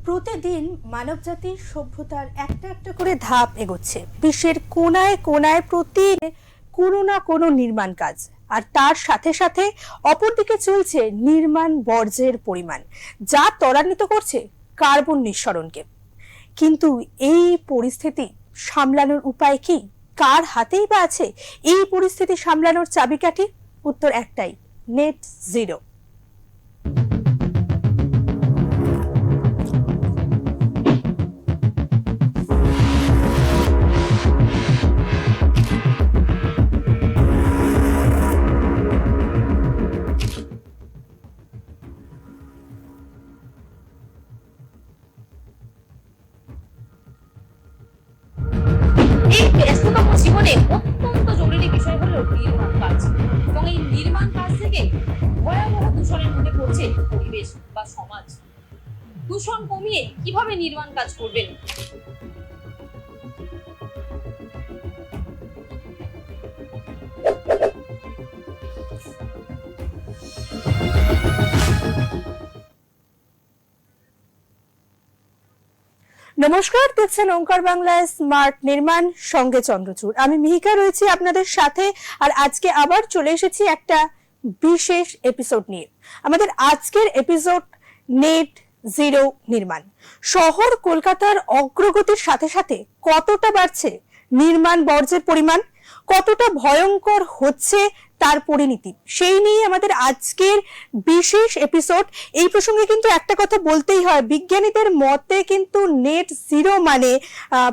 প্রতিদিন মানবজাতির সভ্যতার একটা একটা করে ধাপ এগোচ্ছে। বিশ্বের কোনায় কোনায় প্রতি কোনো না কোনো নির্মাণ কাজ, আর তার সাথে সাথে অপরদিকে চলছে নির্মাণ বর্জ্যের পরিমাণ, যা ত্বরান্বিত করছে কার্বন নিঃসরণকে। কিন্তু এই পরিস্থিতি সামলানোর উপায় কি? কার হাতেই বা আছে এই পরিস্থিতি সামলানোর চাবিকাঠি? উত্তর একটাই, নেট জিরো। এই ব্যস্ততম জীবনে অত্যন্ত জরুরি বিষয় হলো নির্মাণ কাজ, এবং এই নির্মাণ কাজ থেকে ভয়াবহ দূষণের মধ্যে পড়ছে পরিবেশ বা সমাজ। দূষণ কমিয়ে কিভাবে নির্মাণ কাজ করবেন? নমস্কার, দেখছেন ওঙ্কার বাংলায় স্মার্ট নির্মাণ, সঙ্গে চন্দ্রচূড়। আমি মিহিকা রয়েছি আপনাদের সাথে, আর আজকে আবার চলে এসেছি একটা বিশেষ এপিসোড নিয়ে। আমাদের আজকের এপিসোড নেট জিরো নির্মাণ। শহর কলকাতার অগ্রগতির সাথে সাথে কতটা বাড়ছে নির্মাণ বর্জ্যের পরিমাণ, কতটা ভয়ঙ্কর হচ্ছে তার পরিণতি, সেই নিয়ে আমাদের আজকের বিশেষ এপিসোড। এই প্রসঙ্গে কিন্তু একটা কথা বলতেই হয়, বিজ্ঞানীদের মতে কিন্তু নেট জিরো মানে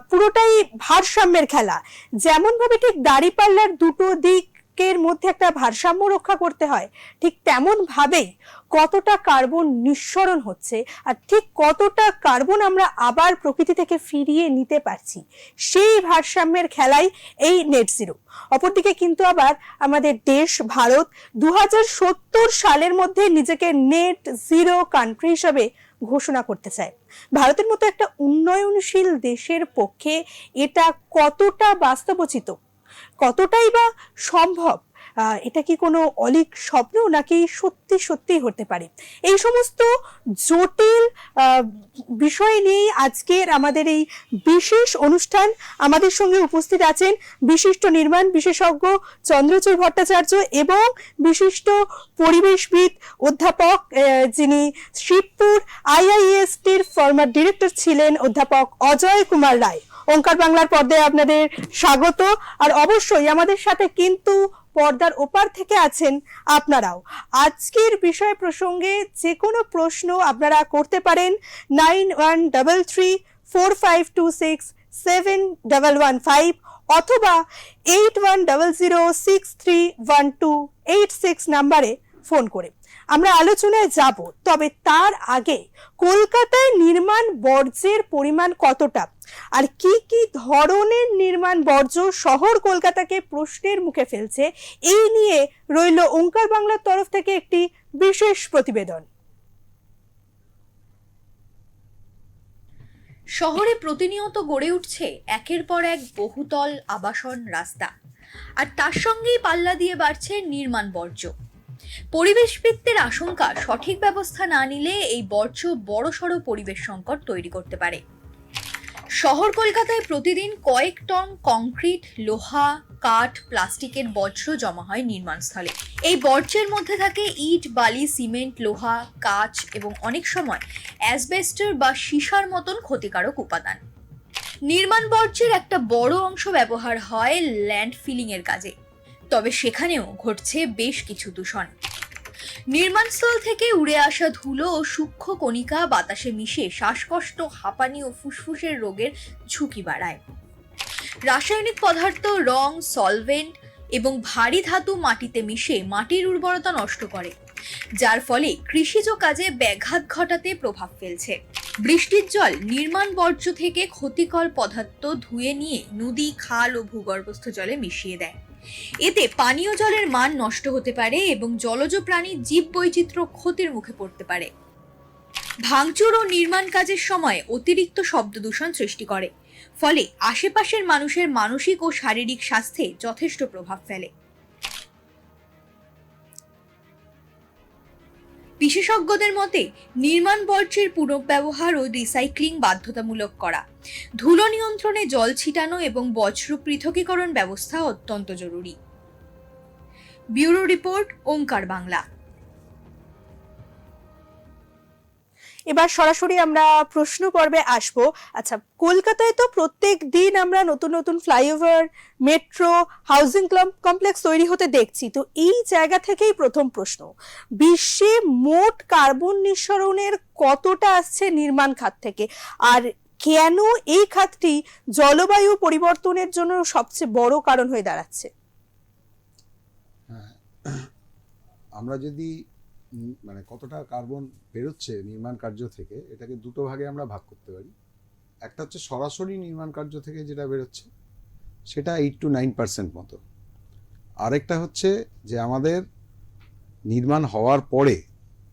পুরোটাই ভারসাম্যের খেলা। যেমন ভাবে ঠিক দাঁড়িপাল্লার দুটো দিকের মধ্যে একটা ভারসাম্য রক্ষা করতে হয়, ঠিক তেমন ভাবেই কতটা কার্বন নিঃসরণ হচ্ছে আর ঠিক কতটা কার্বন আমরা আবার প্রকৃতি থেকে ফিরিয়ে নিতে পারছি, সেই ভারসাম্যের খেলাই এই নেট জিরো। অপরদিকে কিন্তু আবার আমাদের দেশ ভারত 2070 সালের মধ্যে নিজেকে নেট জিরো কান্ট্রি হিসাবে ঘোষণা করতে চায়। ভারতের মতো একটা উন্নয়নশীল দেশের পক্ষে এটা কতটা বাস্তবোচিত, কতটাই বা সম্ভব? এটা কি কোনো অলীক স্বপ্ন, নাকি সত্যি সত্যি হতে পারে? এই সমস্ত জটিল বিষয় নিয়ে আজকের আমাদের এই বিশেষ অনুষ্ঠান। আমাদের সঙ্গে উপস্থিত আছেন বিশিষ্ট নির্মাণ বিশেষজ্ঞ চন্দ্রচূড় ভট্টাচার্য এবং বিশিষ্ট পরিবেশবিদ অধ্যাপক, যিনি শিবপুর IISTর ফর্মার ডিরেক্টর ছিলেন, অধ্যাপক অজয় কুমার রায়। ওঙ্কার বাংলার পর্দায় আপনাদের স্বাগত। আর অবশ্যই আমাদের সাথে কিন্তু পর্দার ওপার থেকে আছেন আপনারাও। আজকের বিষয় প্রসঙ্গে যে কোনো প্রশ্ন আপনারা করতে পারেন 913345267115 অথবা 8100631286 নাম্বারে ফোন করে। আমরা আলোচনায় যাব, তবে তার আগে কলকাতায় নির্মাণ বর্জ্যের পরিমাণ কতটা আর কি কি ধরনের নির্মাণ বর্জ্য শহর কলকাতাকে প্রশ্নের মুখে ফেলছে, এই নিয়ে রইল ওঙ্কার বাংলার তরফ থেকে একটি বিশেষ প্রতিবেদন। শহরে প্রতিনিয়ত গড়ে উঠছে একের পর এক বহুতল আবাসন রাস্তা, আর তার সঙ্গেই পাল্লা দিয়ে বাড়ছে নির্মাণ বর্জ্য। পরিবেশবিদদের আশঙ্কা, সঠিক ব্যবস্থা না নিলে এই বর্জ্য বড়সড় পরিবেশ সংকট তৈরি করতে পারে। শহর কলকাতায় প্রতিদিন কয়েক টন কংক্রিট, লোহা, কাঠ, প্লাস্টিকের বর্জ্য জমা হয় নির্মাণস্থলে। এই বর্জ্যের মধ্যে থাকে ইট, বালি, সিমেন্ট, লোহা, কাঁচ এবং অনেক সময় অ্যাসবেস্টর বা সীসার মতন ক্ষতিকারক উপাদান। নির্মাণ বর্জ্যের একটা বড় অংশ ব্যবহার হয় ল্যান্ডফিলিং এর কাজে, তবে সেখানেও ঘটছে বেশ কিছু দূষণ। নির্মাণস্থল থেকে উড়ে আসা ধুলো ও সূক্ষ্ম কণিকা বাতাসে মিশে শ্বাসকষ্ট, হাঁপানি ও ফুসফুসের রোগের ঝুঁকি বাড়ায়। রাসায়নিক পদার্থ, রং, সলভেন্ট এবং ভারী ধাতু মাটিতে মিশে মাটির উর্বরতা নষ্ট করে, যার ফলে কৃষিজ কাজে ব্যাঘাত ঘটাতে প্রভাব ফেলছে। বৃষ্টির জল নির্মাণ বর্জ্য থেকে ক্ষতিকর পদার্থ ধুয়ে নিয়ে নদী, খাল ও ভূগর্ভস্থ জলে মিশিয়ে দেয়। এতে পানীয় জলের মান নষ্ট হতে পারে এবং জলজ প্রাণীর জীববৈচিত্র্য ক্ষতির মুখে পড়তে পারে। ভাঙচুর ও নির্মাণ কাজের সময় অতিরিক্ত শব্দ দূষণ সৃষ্টি করে। ফলে আশেপাশের মানুষের মানসিক ও শারীরিক স্বাস্থ্যে যথেষ্ট প্রভাব ফেলে। বিশেষজ্ঞদের মতে নির্মাণ বর্জ্যের পুনর্ব্যবহার ও রিসাইক্লিং বাধ্যতামূলক করা, ধুলো নিয়ন্ত্রণে জল ছিটানো এবং বজ্র পৃথকীকরণ ব্যবস্থা অত্যন্ত জরুরি। ব্যুরো রিপোর্ট, ওঙ্কার বাংলা। এবার সরাসরি আমরা প্রশ্ন পর্বে আসব। আচ্ছা, কলকাতায় তো প্রত্যেক দিন আমরা নতুন নতুন ফ্লাইওভার, মেট্রো, হাউজিং কমপ্লেক্স তৈরি হতে দেখছি। তো এই জায়গা থেকেই প্রথম প্রশ্ন, বিশ্বে মোট কার্বন নিঃসরণের কতটা আসছে নির্মাণ খাত থেকে, আর কেন এই খাতটি জলবায়ু পরিবর্তনের জন্য সবচেয়ে বড় কারণ হয়ে দাঁড়াচ্ছে? আমরা যদি মানে কতটা কার্বন বেরোচ্ছে নির্মাণ কার্য থেকে, এটাকে দুটো ভাগে আমরা ভাগ করতে পারি। একটা হচ্ছে সরাসরি নির্মাণ কার্য থেকে যেটা বেরোচ্ছে, সেটা 8 to 9% মতো। আরেকটা হচ্ছে যে আমাদের নির্মাণ হওয়ার পরে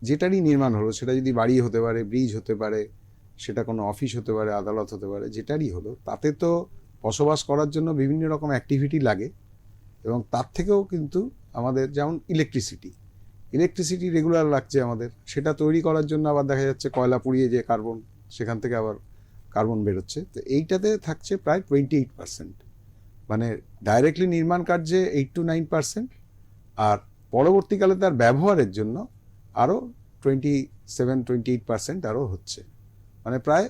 যেটারই নির্মাণ হলো, সেটা যদি বাড়ি হতে পারে, ব্রিজ হতে পারে, সেটা কোনো অফিস হতে পারে, আদালত হতে পারে, যেটারই হলো, তাতে তো বসবাস করার জন্য বিভিন্ন রকম অ্যাক্টিভিটি লাগে। এবং তার থেকেও কিন্তু আমাদের যেমন ইলেকট্রিসিটি রেগুলার লাগছে আমাদের, সেটা তৈরি করার জন্য আবার দেখা যাচ্ছে কয়লা পুড়িয়ে যে কার্বন, সেখান থেকে আবার কার্বন বেরোচ্ছে। তো এইটাতে থাকছে প্রায় 28%, মানে ডাইরেক্টলি নির্মাণ কার্যে 8 to 9%, আর পরবর্তীকালে তার ব্যবহারের জন্য আরও 27-28% আরও হচ্ছে, মানে প্রায়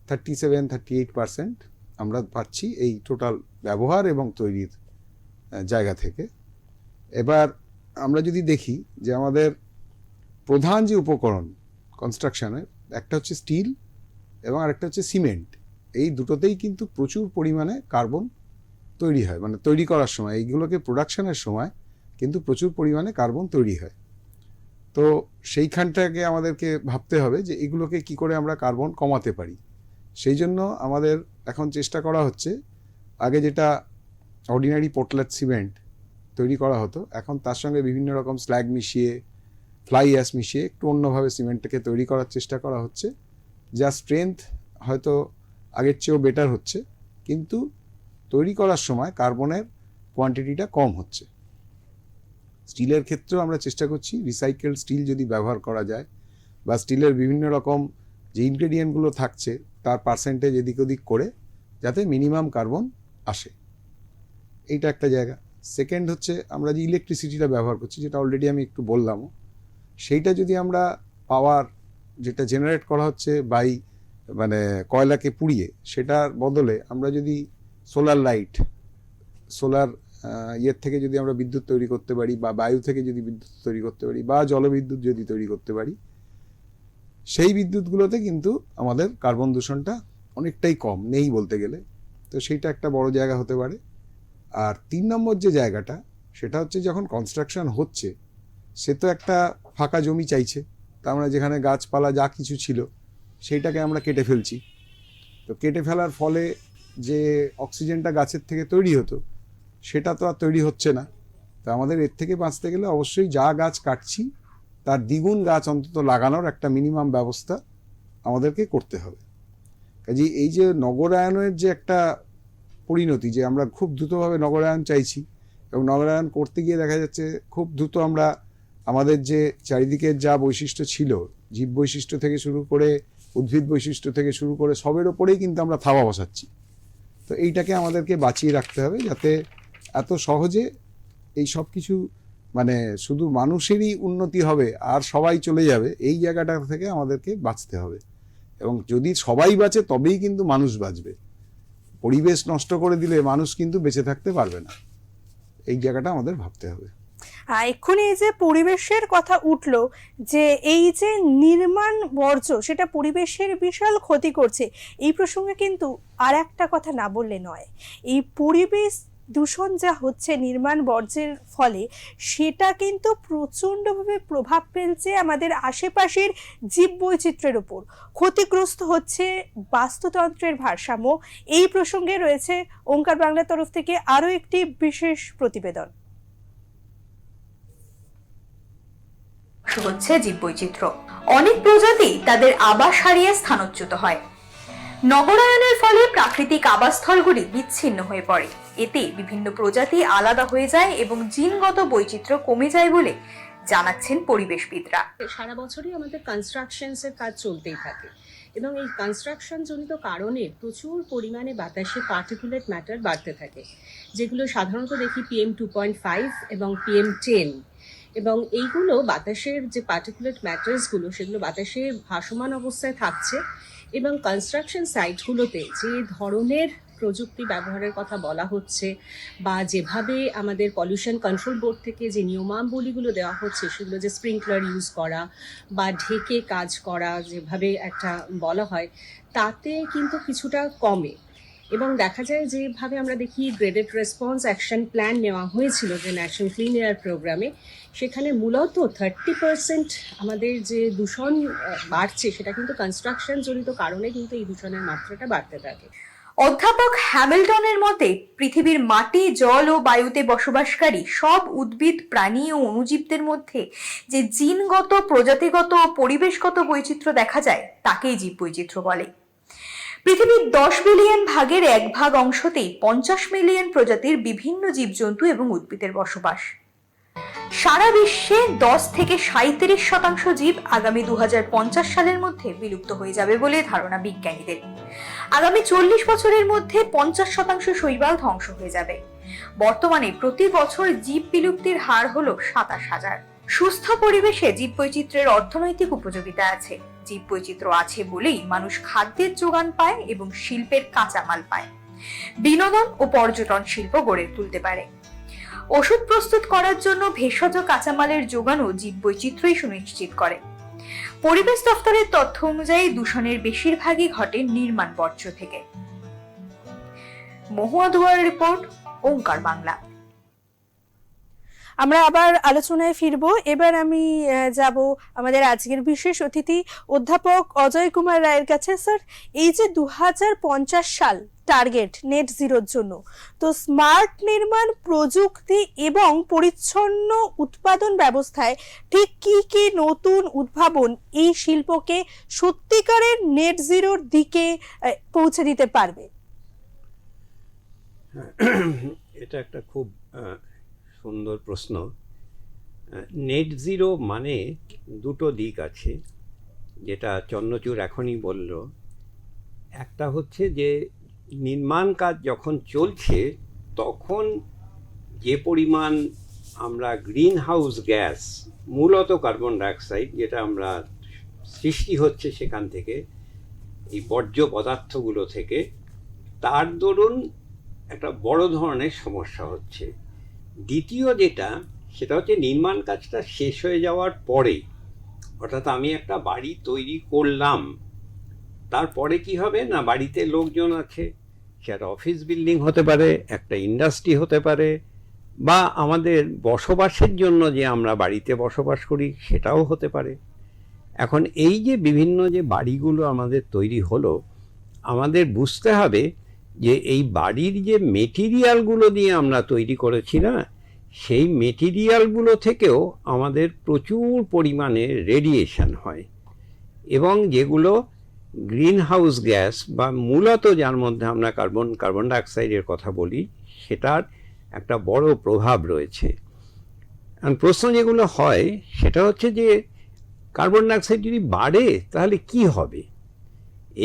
37-38% আমরা পাচ্ছি এই টোটাল ব্যবহার এবং তৈরির জায়গা থেকে। এবার আমরা যদি দেখি যে আমাদের প্রধান যে উপকরণ কনস্ট্রাকশনের, একটা হচ্ছে স্টিল এবং আরেকটা হচ্ছে সিমেন্ট, এই দুটোতেই কিন্তু প্রচুর পরিমাণে কার্বন তৈরি হয়, মানে তৈরি করার সময়, এইগুলোকে প্রোডাকশনের সময় কিন্তু প্রচুর পরিমাণে কার্বন তৈরি হয়। তো সেইখানটাকে আমাদেরকে ভাবতে হবে যে এগুলোকে কি করে আমরা কার্বন কমাতে পারি। সেই জন্য আমাদের এখন চেষ্টা করা হচ্ছে, আগে যেটা অর্ডিনারি পোর্টল্যান্ড সিমেন্ট তৈরি করা হতো, এখন তার সঙ্গে বিভিন্ন রকম স্ল্যাগ মিশিয়ে, ফ্লাই অ্যাশ মিশিয়ে একটু অন্যভাবে সিমেন্টটাকে তৈরি করার চেষ্টা করা হচ্ছে, যা স্ট্রেংথ হয়তো আগের চেয়েও বেটার হচ্ছে, কিন্তু তৈরি করার সময় কার্বনের কোয়ান্টিটিটা কম হচ্ছে। স্টিলের ক্ষেত্রেও আমরা চেষ্টা করছি রিসাইকেলড স্টিল যদি ব্যবহার করা যায়, বা স্টিলের বিভিন্ন রকম যে ইনগ্রেডিয়েন্টগুলো থাকছে তার পার্সেন্টেজ এদিক ওদিক করে যাতে মিনিমাম কার্বন আসে, এইটা একটা জায়গা। সেকেন্ড হচ্ছে আমরা যে ইলেকট্রিসিটিটা ব্যবহার করছি, যেটা অলরেডি আমি একটু বললামও, সেইটা যদি আমরা পাওয়ার যেটা জেনারেট করা হচ্ছে বাই মানে কয়লাকে পুড়িয়ে, সেটার বদলে আমরা যদি সোলার লাইট, সোলার ইয়ের থেকে যদি আমরা বিদ্যুৎ তৈরি করতে পারি, বা বায়ু থেকে যদি বিদ্যুৎ তৈরি করতে পারি, বা জলবিদ্যুৎ যদি তৈরি করতে পারি, সেই বিদ্যুৎগুলোতে কিন্তু আমাদের কার্বন দূষণটা অনেকটাই কম, নেই বলতে গেলে। তো সেইটা একটা বড় জায়গা হতে পারে। আর 3 নম্বর যে জায়গাটা, সেটা হচ্ছে যখন কনস্ট্রাকশন হচ্ছে, সে তো একটা ফাঁকা জমি চাইছে, তার মানে যেখানে গাছপালা যা কিছু ছিল সেইটাকে আমরা কেটে ফেলছি। তো কেটে ফেলার ফলে যে অক্সিজেনটা গাছের থেকে তৈরি হতো, সেটা তো আর তৈরি হচ্ছে না। তো আমাদের এর থেকে বাঁচতে গেলে অবশ্যই যা গাছ কাটছি তার দ্বিগুণ গাছ অন্তত লাগানোর একটা মিনিমাম ব্যবস্থা আমাদেরকে করতে হবে। কাজে এই যে নগরায়নের যে একটা পরিণতি, যে আমরা খুব দ্রুতভাবে নগরায়ন চাইছি, এবং নগরায়ন করতে গিয়ে দেখা যাচ্ছে খুব দ্রুত আমরা আমাদের যে চারিদিকের যা বৈশিষ্ট্য ছিল, জীব বৈশিষ্ট্য থেকে শুরু করে উদ্ভিদ বৈশিষ্ট্য থেকে শুরু করে সবের ওপরেই কিন্তু আমরা থাবা বসাচ্ছি। তো এইটাকে আমাদেরকে বাঁচিয়ে রাখতে হবে, যাতে এত সহজে এই সব কিছু মানে শুধু মানুষেরই উন্নতি হবে আর সবাই চলে যাবে, এই জায়গাটা থেকে আমাদেরকে বাঁচতে হবে। এবং যদি সবাই বাঁচে তবেই কিন্তু মানুষ বাঁচবে। পরিবেশ নষ্ট করে দিলে মানুষ কিন্তু বেঁচে থাকতে পারবে না, এই জায়গাটা আমাদের ভাবতে হবে। এক্ষুনি এই যে পরিবেশের কথা উঠলো, যে এই যে নির্মাণ বর্জ্য সেটা পরিবেশের বিশাল ক্ষতি করছে, এই প্রসঙ্গে কিন্তু আর একটা কথা না বললে নয়। এই পরিবেশ দূষণ যা হচ্ছে নির্মাণ বর্জ্যের ফলে, সেটা কিন্তু প্রচণ্ডভাবে প্রভাব ফেলছে আমাদের আশেপাশের জীববৈচিত্র্যের উপর, ক্ষতিগ্রস্ত হচ্ছে বাস্তুতন্ত্রের ভারসাম্য। এই প্রসঙ্গে রয়েছে ওঙ্কার বাংলার তরফ থেকে আরও একটি বিশেষ প্রতিবেদন। হচ্ছে জীববৈচিত্র্য। অনেক প্রজাতি তাদের আবাস হারিয়ে স্থানচ্যুত হয়। নগরায়নের ফলে প্রাকৃতিক আবাসস্থলগুলি বিচ্ছিন্ন হয়ে পড়ে। এতে বিভিন্ন প্রজাতি আলাদা হয়ে যায় এবং জিনগত বৈচিত্র্য কমে যায় বলে জানাচ্ছেন পরিবেশবিদরা। সারা বছরই আমাদের কনস্ট্রাকশনসের কাজ চলতেই থাকে এবং এই কনস্ট্রাকশন জনিত কারণে প্রচুর পরিমাণে বাতাসে পার্টিকুলেট ম্যাটার বাড়তে থাকে, যেগুলো সাধারণত দেখি PM2.5 এবং PM10, এবং এইগুলো বাতাসের যে পার্টিকুলেট ম্যাটার্সগুলো সেগুলো বাতাসে ভাসমান অবস্থায় থাকছে এবং কনস্ট্রাকশন সাইটগুলোতে যে ধরনের প্রযুক্তি ব্যবহারের কথা বলা হচ্ছে বা যেভাবে আমাদের পলিউশন কন্ট্রোল বোর্ড থেকে যে নিয়মাবলীগুলো দেওয়া হচ্ছে, সেগুলো যে স্প্রিংকলার ইউজ করা বা ঢেকে কাজ করা যেভাবে একটা বলা হয়, তাতে কিন্তু কিছুটা কমে। এবং দেখা যায় যেভাবে আমরা দেখি গ্রেডেড রেসপন্স অ্যাকশন প্ল্যান নেওয়া হয়েছিল যে ন্যাশনাল ক্লিন এয়ার প্রোগ্রামে, সেখানে মূলত 30% আমাদের যে দূষণ বাড়ছে সেটা কিন্তু কনস্ট্রাকশন জনিত কারণে কিন্তু এই দূষণের মাত্রাটা বাড়তে থাকে। অধ্যাপক হ্যামিল্টনের মতে পৃথিবীর মাটি, জল ও বায়ুতে বসবাসকারী সব উদ্ভিদ, প্রাণী ও অণুজীবদের মধ্যে যে জিনগত, প্রজাতিগত ও পরিবেশগত বৈচিত্র্য দেখা যায় তাকেই জীববৈচিত্র্য বলে। পৃথিবীর 10 বিলিয়ন ভাগের 1 ভাগ অংশতেই 50 মিলিয়ন প্রজাতির বিভিন্ন জীবজন্তু এবং উদ্ভিদের বসবাস। সারা বিশ্বে 10 থেকে 37% জীব আগামী 2050 সালের মধ্যে বিলুপ্ত হয়ে যাবে বলে ধারণা বিজ্ঞানীদের। আগামী 40 বছরের মধ্যে 50% শৈবাল ধ্বংস হয়ে যাবে। বর্তমানে প্রতি বছর জীব বিলুপ্তির হার হলো 27,000। সুস্থ পরিবেশে জীববৈচিত্র্যের অর্থনৈতিক উপযোগিতা আছে। জীববৈচিত্র্য আছে বলেই মানুষ খাদ্যের যোগান পায় এবং শিল্পের কাঁচামাল পায়। বিনোদন ও পর্যটন শিল্প গড়ে তুলতে পারে। ওষুধ প্রস্তুত করার জন্য ভেষজ কাঁচামালের যোগানও জীববৈচিত্র্যই সুনিশ্চিত করে। পরিবেশ দপ্তরের তথ্য অনুযায়ী দূষণের বেশিরভাগই ঘটে নির্মাণ বর্জ্য থেকে। মহুয়া দুয়ারের রিপোর্ট, ওঙ্কার বাংলা। আমরা আবার আলোচনায় ফিরবো। এবার আমি যাব আমাদের আজকের বিশেষ অতিথি অধ্যাপক অজয় কুমার রায়ের কাছে। স্যার, এই যে 2050 সাল টার্গেট নেট জিরোর জন্য, তো স্মার্ট নির্মাণ প্রযুক্তি এবং পরিচ্ছন্ন উৎপাদন ব্যবস্থায় ঠিক কি কি নতুন উদ্ভাবন এই শিল্পকে সত্যিকারের নেট জিরোর দিকে পৌঁছে দিতে পারবে? এটা একটা খুব সুন্দর প্রশ্ন। নেট জিরো মানে দুটো দিক আছে, যেটা চন্দ্রচূড় এখনই বলল। একটা হচ্ছে যে নির্মাণ কাজ যখন চলছে তখন যে পরিমাণ আমরা গ্রিন হাউস গ্যাস, মূলত কার্বন ডাইঅক্সাইড, যেটা আমরা সৃষ্টি হচ্ছে সেখান থেকে, এই বর্জ্য পদার্থগুলো থেকে, তার দরুন একটা বড় ধরনের সমস্যা হচ্ছে। দ্বিতীয় যেটা, সেটা হচ্ছে নির্মাণ কাজটা শেষ হয়ে যাওয়ার পরে, অর্থাৎ আমি একটা বাড়ি তৈরি করলাম, তারপরে কি হবে না, বাড়িতে লোকজন আছে, সেটা অফিস বিল্ডিং হতে পারে, একটা ইন্ডাস্ট্রি হতে পারে, বা আমাদের বসবাসের জন্য যে আমরা বাড়িতে বসবাস করি সেটাও হতে পারে। এখন এই যে বিভিন্ন যে বাড়িগুলো আমাদের তৈরি হলো, আমাদের বুঝতে হবে যে এই বাড়ির যে মেটেরিয়ালগুলো দিয়ে আমরা তৈরি করেছি না, সেই মেটেরিয়ালগুলো থেকেও আমাদের প্রচুর পরিমাণে রেডিয়েশন হয়, এবং যেগুলো গ্রিন হাউস গ্যাস বা মূলত যার মধ্যে আমরা কার্বন ডাইঅক্সাইডের কথা বলি, সেটার একটা বড় প্রভাব রয়েছে। প্রশ্ন যেগুলো হয় সেটা হচ্ছে যে কার্বন ডাইঅক্সাইড যদি বাড়ে তাহলে কি হবে?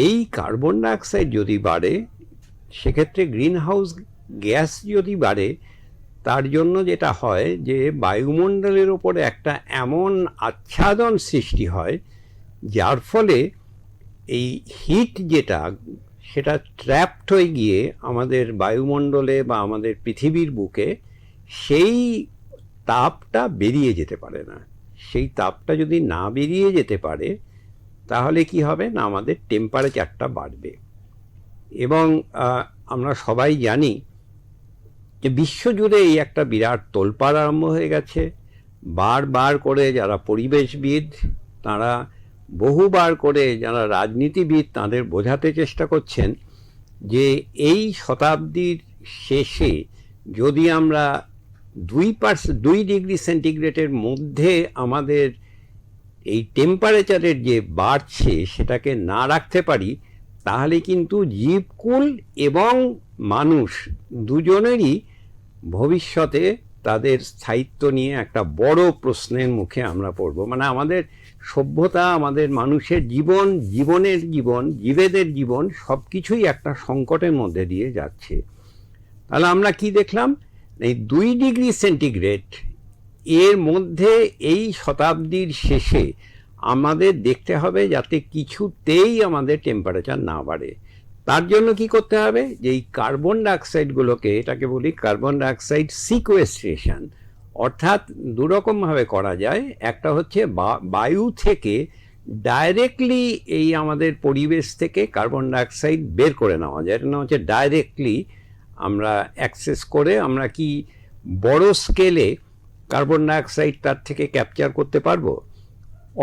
এই কার্বন ডাইঅক্সাইড যদি বাড়ে, সেক্ষেত্রে গ্রিন হাউস গ্যাস যদি বাড়ে, তার জন্য যেটা হয় যে বায়ুমণ্ডলের ওপরে একটা এমন আচ্ছাদন সৃষ্টি হয়, যার ফলে এই হিট যেটা, সেটা ট্র্যাপড হয়ে গিয়ে আমাদের বায়ুমণ্ডলে বা আমাদের পৃথিবীর বুকে সেই তাপটা বেরিয়ে যেতে পারে না। সেই তাপটা যদি না বেরিয়ে যেতে পারে তাহলে কি হবে না, আমাদের টেম্পারেচারটা বাড়বে। এবং আমরা সবাই জানি যে বিশ্বজুড়ে এই একটা বিরাট তোলপাড় আরম্ভ হয়ে গেছে। বারবার করে যারা পরিবেশবিদ, তারা বহুবার করে যারা রাজনীতিবিদ, তাদের বোঝাতে চেষ্টা করছেন যে এই শতাব্দীর শেষে যদি আমরা 2 ডিগ্রি সেন্টিগ্রেডের মধ্যে আমাদের এই টেম্পারেচারের যে বাড়ছে সেটাকে না রাখতে পারি, তাহলে কিন্তু জীবকুল এবং মানুষ দুজনেরই ভবিষ্যতে তাদের স্থায়িত্ব নিয়ে একটা বড় প্রশ্নের মুখে আমরা পড়ব। মানে আমাদের সভ্যতা, আমাদের মানুষের জীবন, জীবেদের জীবন সব কিছুই একটা সংকটের মধ্যে দিয়ে যাচ্ছে। তাহলে আমরা কি দেখলাম, এই 2 ডিগ্রি সেন্টিগ্রেড এর মধ্যে এই শতাব্দীর শেষে আমাদের দেখতে হবে যাতে কিছুতেই আমাদের টেম্পারেচার না বাড়ে। তার জন্য কি করতে হবে, যে এই কার্বন ডাইঅক্সাইডগুলোকে, এটাকে বলি কার্বন ডাইঅক্সাইড সিকোয়েস্ট্রেশন, অর্থাৎ দুরকমভাবে করা যায়। একটা হচ্ছে বায়ু থেকে ডাইরেক্টলি এই আমাদের পরিবেশ থেকে কার্বন ডাইঅক্সাইড বের করে নেওয়া যায়, এটা হচ্ছে ডাইরেক্টলি আমরা অ্যাক্সেস করে আমরা কি বড় স্কেলে কার্বন ডাইঅক্সাইড তার থেকে ক্যাপচার করতে পারবো।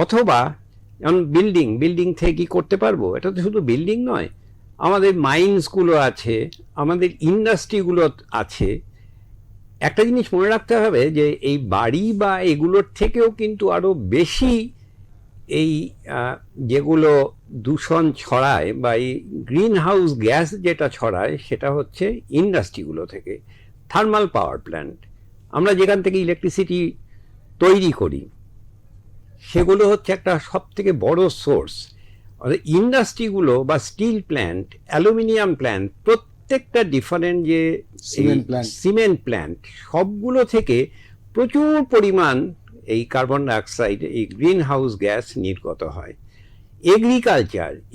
অথবা যেমন বিল্ডিং থেকে কি করতে পারবো, এটা তো শুধু বিল্ডিং নয়, আমাদের মাইন্সগুলো আছে, আমাদের ইন্ডাস্ট্রিগুলো আছে। একটা জিনিস মনে রাখতে হবে যে এই বাড়ি বা এগুলোর থেকেও কিন্তু আরও বেশি এই যেগুলো দূষণ ছড়ায় বা এই গ্রিন হাউস গ্যাস যেটা ছড়ায় সেটা হচ্ছে ইন্ডাস্ট্রিগুলো থেকে। থার্মাল পাওয়ার প্ল্যান্ট, আমরা যেখান থেকে ইলেকট্রিসিটি তৈরি করি, সেগুলো হচ্ছে একটা সব থেকে বড় সোর্স। ইন্ডাস্ট্রিগুলো বা স্টিল প্ল্যান্ট, অ্যালুমিনিয়াম প্ল্যান্ট, প্রত্যেকটা ডিফারেন্ট যে সিমেন্ট প্ল্যান্ট, সবগুলো থেকে প্রচুর পরিমাণ এই কার্বন ডাইঅক্সাইড, এই গ্রিন হাউস গ্যাস নির্গত হয়।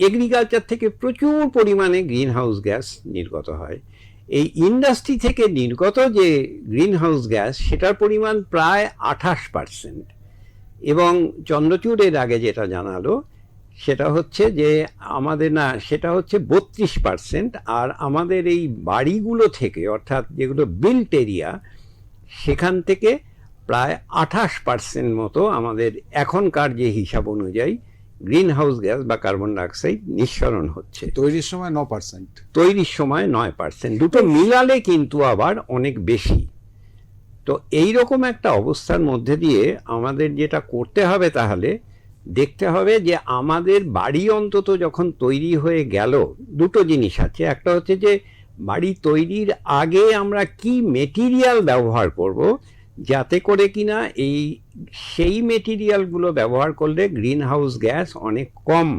এগ্রিকালচার থেকে প্রচুর পরিমাণে গ্রিন হাউস গ্যাস নির্গত হয়। এই ইন্ডাস্ট্রি থেকে নির্গত যে গ্রিন হাউস গ্যাস, সেটার পরিমাণ প্রায় 28%। এবং চন্দ্রচূড়ের আগে যেটা জানালো সেটা হচ্ছে যে সেটা হচ্ছে 32%। আর আমাদের এই বাড়িগুলো থেকে, অর্থাৎ যেগুলো বিল্ট এরিয়া, সেখান থেকে প্রায় 28% মতো আমাদের এখনকার যে হিসাব অনুযায়ী গ্রিন হাউস গ্যাস বা কার্বন ডাইঅক্সাইড নিঃসরণ হচ্ছে। তৈরির সময় 9%। 9%, দুটো মিলালে কিন্তু আবার অনেক বেশি। তো এইরকম একটা অবস্থার মধ্যে দিয়ে আমাদের যেটা করতে হবে, তাহলে দেখতে হবে যে আমাদের বাড়ি অন্তত যখন তৈরি হয়ে গেল, দুটো জিনিস আছে। একটা হচ্ছে যে বাড়ি তৈরির আগে আমরা কি মেটেরিয়াল ব্যবহার করব, যাতে করে কিনা সেই মেটেরিয়ালগুলো ব্যবহার করলে গ্রিন হাউস গ্যাস অনেক কম।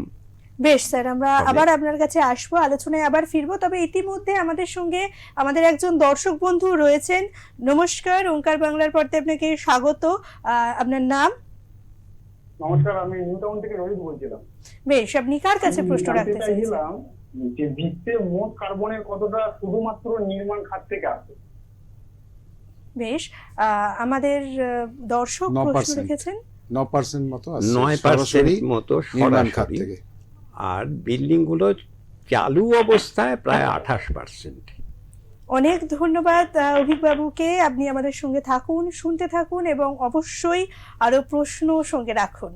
বেশ স্যার, আমরা আবার আপনার কাছে আসবো, আলোচনায় আবার ফিরবো। তবে ইতিমধ্যে আমাদের সঙ্গে আমাদের একজন দর্শক বন্ধু রয়েছেন। নমস্কার, ওঙ্কার বাংলার পর্দায় আপনাকে স্বাগত। আপনার নাম? নমস্কার, আমি নিউ টাউন থেকে রোহিত বলছিলাম। বেশ, আপনি কার কাছে প্রশ্ন রাখতে চাইছিলেন? যে বিশ্বে মোট কার্বনের কতটা শুধুমাত্র নির্মাণ খাত থেকে আসে? বেশ, আমাদের দর্শক প্রশ্ন রেখেছেন 9% মতো আছে, 9% মতো নির্মাণ খাত সরাসরি, থেকে। আর বিল্ডিংগুলো চালু অবস্থায় প্রায় 28%। অনেক ধন্যবাদ অভিকবাবুকে। আপনি আমাদের সঙ্গে থাকুন, শুনতে থাকুন এবং অবশ্যই আরো প্রশ্ন সঙ্গে রাখুন।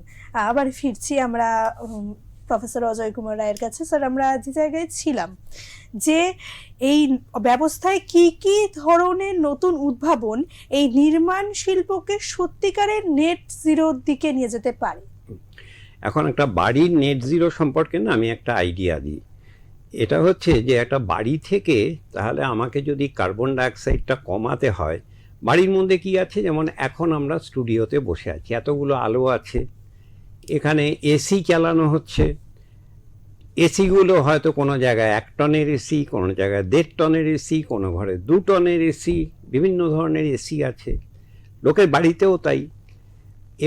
আবার ফিরছি আমরা প্রফেসর অজয় কুমার রায়ের কাছে। স্যার, আমরা যে জায়গায় ছিলাম, যে এই ব্যবস্থায় কি কি ধরনের নতুন উদ্ভাবন এই নির্মাণ শিল্পকে সত্যিকারের নেট জিরোর দিকে নিয়ে যেতে পারে। এখন একটা বাড়ির নেট জিরো সম্পর্কে না আমি একটা আইডিয়া দিই। এটা হচ্ছে যে একটা বাড়ি থেকে তাহলে আমাকে যদি কার্বন ডাইঅক্সাইডটা কমাতে হয়, বাড়ির মধ্যে কি আছে, যেমন এখন আমরা স্টুডিওতে বসে আছি, এতগুলো আলো আছে, এখানে এসি চালানো হচ্ছে। এসিগুলো হয়তো কোনো জায়গায় 1 টনের এসি, কোনো জায়গায় 1.5 টনের এসি, কোনো ঘরে 2 টনের এসি, বিভিন্ন ধরনের এসি আছে, লোকের বাড়িতেও তাই।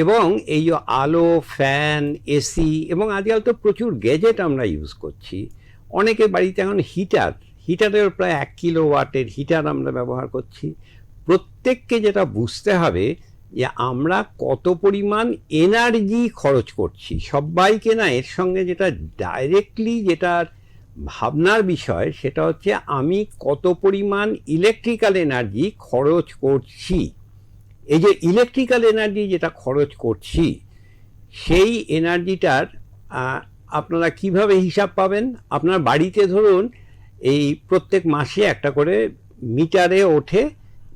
এবং এই যে আলো, ফ্যান, এসি, এবং আজকাল তো প্রচুর গ্যাজেট আমরা ইউজ করছি। অনেকের বাড়িতে এখন হিটারের প্রায় 1 কিলোওয়াটের হিটার আমরা ব্যবহার করছি। প্রত্যেককে যেটা বুঝতে হবে যে আমরা কত পরিমাণ এনার্জি খরচ করছি, সবাইকে না। এর সঙ্গে যেটা ডাইরেক্টলি যেটার ভাবনার বিষয়, সেটা হচ্ছে আমি কত পরিমাণ ইলেকট্রিক্যাল এনার্জি খরচ করছি। এই যে ইলেকট্রিক্যাল এনার্জি যেটা খরচ করছি, সেই এনার্জিটার আপনারা কিভাবে হিসাব পাবেন? আপনার বাড়িতে ধরুন এই প্রত্যেক মাসে একটা করে মিটারে ওঠে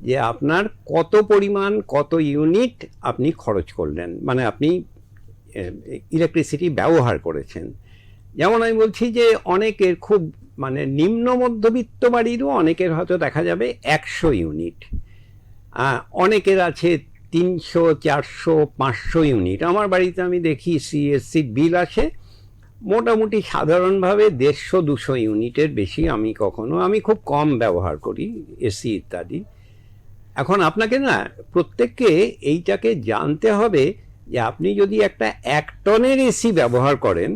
যে আপনার কত পরিমাণ, কত ইউনিট আপনি খরচ করলেন, মানে আপনি ইলেকট্রিসিটি ব্যবহার করেছেন। যেমন আমি বলছি যে অনেকের খুব মানে নিম্ন মধ্যবিত্ত বাড়িরও অনেকের হয়তো দেখা যাবে 100 ইউনিট, অনেকের আছে 300, 400, 500 ইউনিট। আমার বাড়িতে আমি দেখি সিএসসি বিল আসে মোটামুটি সাধারণভাবে 150-200 ইউনিটের বেশি আমি খুব কম ব্যবহার করি এসি ইত্যাদি। এখন আপনাকে না প্রত্যেককে এইটাকে জানতে হবে যে আপনি যদি একটা 1 টনের এসি ব্যবহার করেন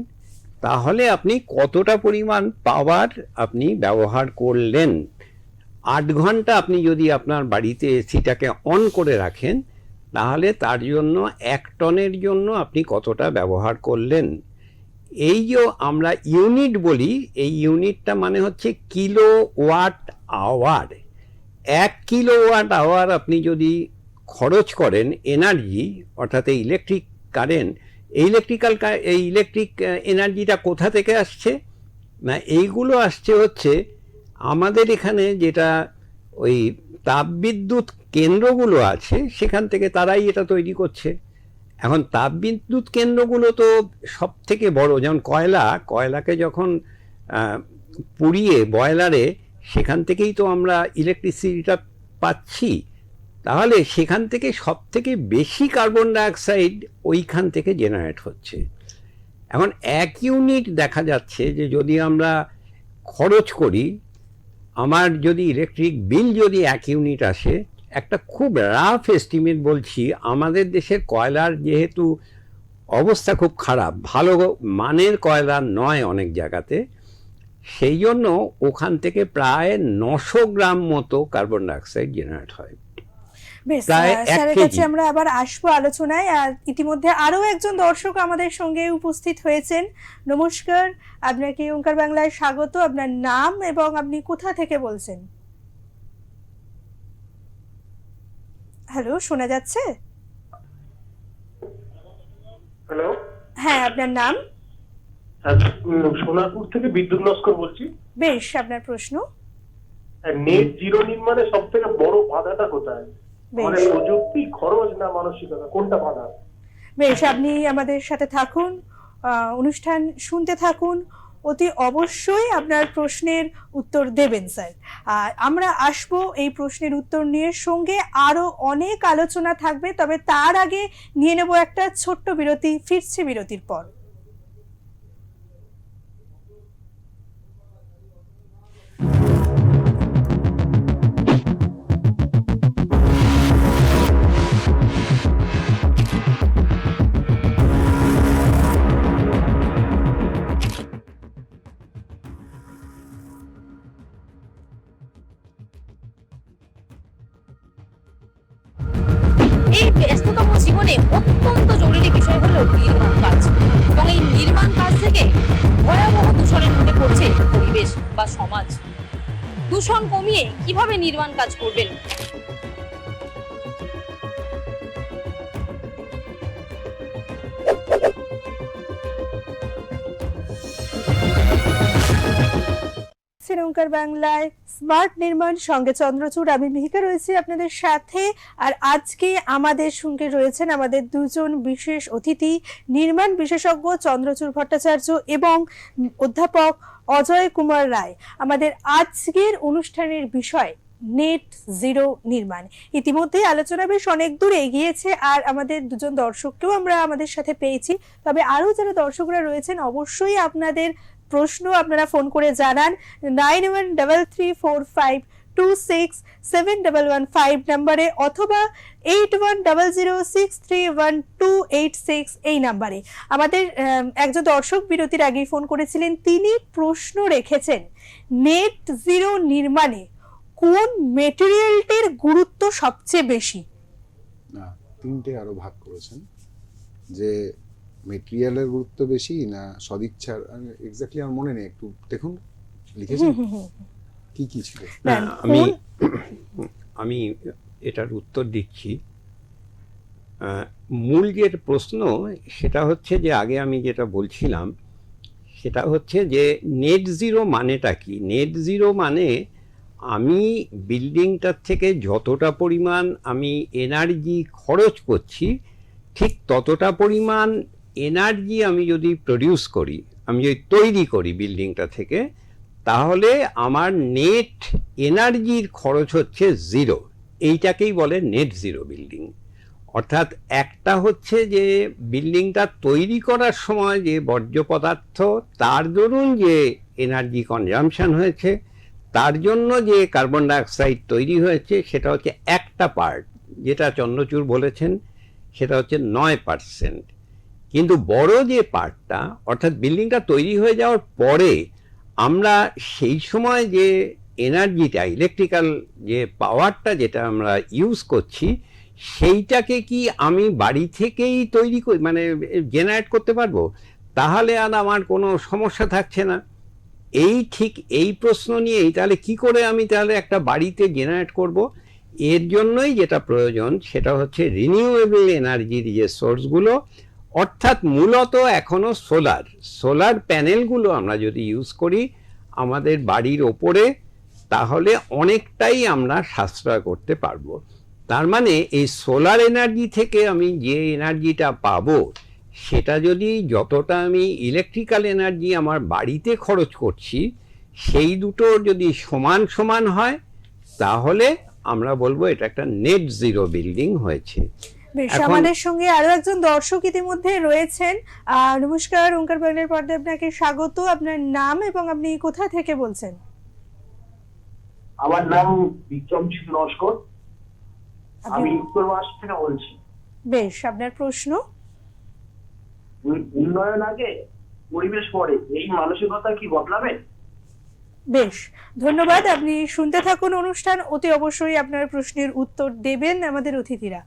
তাহলে আপনি কতটা পরিমাণ পাওয়ার আপনি ব্যবহার করলেন। 8 ঘন্টা আপনি যদি আপনার বাড়িতে এসিটাকে অন করে রাখেন তাহলে তার জন্য 1 টনের জন্য আপনি কতটা ব্যবহার করলেন। এই যে আমরা ইউনিট বলি, এই ইউনিটটা মানে হচ্ছে কিলোওয়াট আওয়ার। 1 কিলোওয়াট আওয়ার আপনি যদি খরচ করেন এনার্জি, অর্থাৎ ইলেকট্রিক কারেন্ট, এই ইলেকট্রিক এনার্জিটা কোথা থেকে আসছে না, এইগুলো আসছে হচ্ছে আমাদের এখানে যেটা ওই তাপবিদ্যুৎ কেন্দ্রগুলো আছে সেখান থেকে তারাই এটা তৈরি করছে। এখন তাপবিদ্যুৎ কেন্দ্রগুলো তো সব থেকে বড়, যেমন কয়লাকে যখন পুড়িয়ে বয়লারে, সেখান থেকেই তো আমরা ইলেকট্রিসিটিটা পাচ্ছি। তাহলে সেখান থেকে সব থেকে বেশি কার্বন ডাইঅক্সাইড ওইখান থেকে জেনারেট হচ্ছে। এখন 1 ইউনিট দেখা যাচ্ছে যে যদি আমরা খরচ করি, আমার যদি ইলেকট্রিক বিল যদি 1 ইউনিট আসে, একটা খুব রাফ এস্টিমেট বলছি, আমাদের দেশের কয়লার যেহেতু অবস্থা খুব খারাপ, ভালো মানের কয়লা নয় অনেক জায়গাতে, সেই জন্য ওখান থেকে প্রায় 900 গ্রাম মতো কার্বন ডাইঅক্সাইড জেনারেট হয়। বেশ, প্রায় 1 স্যারের কেজি। কাছে আমরা আবার আসবো আলোচনায়। আর ইতিমধ্যে আরো একজন দর্শক আমাদের সঙ্গে উপস্থিত হয়েছেন। নমস্কার, আপনাকে ওঙ্কার বাংলায় স্বাগত। আপনার নাম এবং আপনি কোথা থেকে বলছেন? হ্যালো, শোনা যাচ্ছে? হ্যালো, হ্যাঁ, আপনার নাম? সোনারপুর থেকে বিদ্যুৎ নস্কর বলছি। বেশ, আপনার প্রশ্ন? নেট জিরো নির্মাণে সব থেকে বড় বাধাটা কোথায়? মানে বেশ প্রযুক্তি, খরচ না মানসিকতা, কোনটা বাধা? বেশ, আপনি আমাদের সাথে থাকুন, অনুষ্ঠান শুনতে থাকুন। অতি অবশ্যই আপনার প্রশ্নের উত্তর দেবেন স্যার। আর আমরা আসবো এই প্রশ্নের উত্তর নিয়ে, সঙ্গে আরো অনেক আলোচনা থাকবে। তবে তার আগে নিয়ে নেব একটা ছোট্ট বিরতি। ফিরছে বিরতির পর। এই ব্যস্ততম জীবনে অত্যন্ত জরুরি বিষয় হলো নির্মাণ কাজ, এবং এই নির্মাণ কাজ থেকে ভয়াবহ দূষণের মধ্যে পড়ছে পরিবেশ বা সমাজ। দূষণ কমিয়ে কিভাবে নির্মাণ কাজ করবেন? ওঙ্কার বাংলায় স্মার্ট নির্মাণ, সঙ্গে চন্দ্রচূড়। আমি মিহিকা রয়েছি আপনাদের সাথে। আর আজকে আমাদের সঙ্গে রয়েছেন আমাদের দুজন বিশেষ অতিথি, নির্মাণ বিশেষজ্ঞ চন্দ্রচূড় ভট্টাচার্য এবং অধ্যাপক অজয় কুমার রায়। আমাদের আজকের অনুষ্ঠানের বিষয় নেট জিরো নির্মাণ। ইতিমধ্যে আলোচনা বেশ অনেক দূর এগিয়েছে, আর আমাদের দুজন দর্শককেও আমরা আমাদের সাথে পেয়েছি। তবে আরো যারা দর্শকরা রয়েছেন, অবশ্যই আপনাদের প্রশ্ন আপনারা ফোন করে জানান 913345267115 নম্বরে, অথবা 8100631286 এই নম্বরে। আমাদের একজন দর্শক বিরতির আগেই ফোন করেছিলেন, তিনি প্রশ্ন রেখেছেন নেট জিরো নির্মাণে কোন মেটেরিয়ালটির গুরুত্ব সবচেয়ে বেশি? না, 3টে আরো ভাগ করেছেন, যে মেটেরিয়ালের গুরুত্ব বেশি না সদিচ্ছার। এক্স্যাক্টলি আমার মনে নেই, একটু দেখুন লিখেছেন কি কি ছিল। আমি এটার উত্তর দিচ্ছি। মূল যে প্রশ্ন সেটা হচ্ছে যে আগে আমি যেটা বলছিলাম সেটা হচ্ছে যে নেট জিরো মানেটা কি। নেট জিরো মানে আমি বিল্ডিংটার থেকে যতটা পরিমাণ আমি এনার্জি খরচ করছি, ঠিক ততটা পরিমাণ এনার্জি আমি যদি প্রডিউস করি, আমি যদি তৈরি করি বিল্ডিংটা থেকে, তাহলে আমার নেট এনার্জির খরচ হচ্ছে 0। এইটাকেই বলে নেট জিরো বিল্ডিং। অর্থাৎ একটা হচ্ছে যে বিল্ডিংটা তৈরি করার সময় যে বর্জ্য পদার্থ, তার দরুন যে এনার্জি কনজাম্পশন হয়েছে, তার জন্য যে কার্বন ডাইঅক্সাইড তৈরি হয়েছে, সেটা হচ্ছে একটা পার্ট, যেটা চন্দ্রচূড় বলেছেন সেটা হচ্ছে 9%। কিন্তু বড় যে পার্টটা, অর্থাৎ বিল্ডিংটা তৈরি হয়ে যাওয়ার পরে আমরা সেই সময় যে এনার্জিটা, ইলেকট্রিক্যাল যে পাওয়ারটা যেটা আমরা ইউজ করছি, সেইটাকে কি আমি বাড়ি থেকেই তৈরি করি, মানে জেনারেট করতে পারবো? তাহলে আর আমার কোনো সমস্যা থাকছে না। এই প্রশ্ন নিয়েই তাহলে কি করে আমি তাহলে একটা বাড়িতে জেনারেট করব? এর জন্যই যেটা প্রয়োজন সেটা হচ্ছে রিনিউয়েবল এনার্জির যে সোর্সগুলো, অর্থাৎ মূলত এখনো সোলার প্যানেলগুলো আমরা যদি ইউজ করি আমাদের বাড়ির ওপরে, তাহলে অনেকটাই আমরা সাশ্রয় করতে পারবো। তার মানে এই সোলার এনার্জি থেকে আমি যে এনার্জিটা পাবো, সেটা যদি যতটা আমি ইলেকট্রিক্যাল এনার্জি আমার বাড়িতে খরচ করছি, সেই দুটো যদি সমান সমান হয়, তাহলে আমরা বলবো এটা একটা নেট জিরো বিল্ডিং হয়েছে। বেশ, এখন- আমাদের সঙ্গে আরো একজন দর্শক ইতিমধ্যে রয়েছেন। নমস্কার, ওঙ্কার বাংলার পর্দায় আপনাকে স্বাগত। আপনার নাম এবং আপনি কোথা থেকে বলছেন? আমার নাম বিক্রম নস্কর, আপনি- আমি উত্তরবাস থেকে বলছি। বেশ, আপনার প্রশ্ন। উন্নয়ন আগে পরিবেশ পরে, এই মানসিকতা কি বদলাবে? বেশ, ধন্যবাদ। আপনি শুনতে থাকুন অনুষ্ঠান, অতি অবশ্যই আপনার প্রশ্নের উত্তর দেবেন আমাদের অতিথিরা।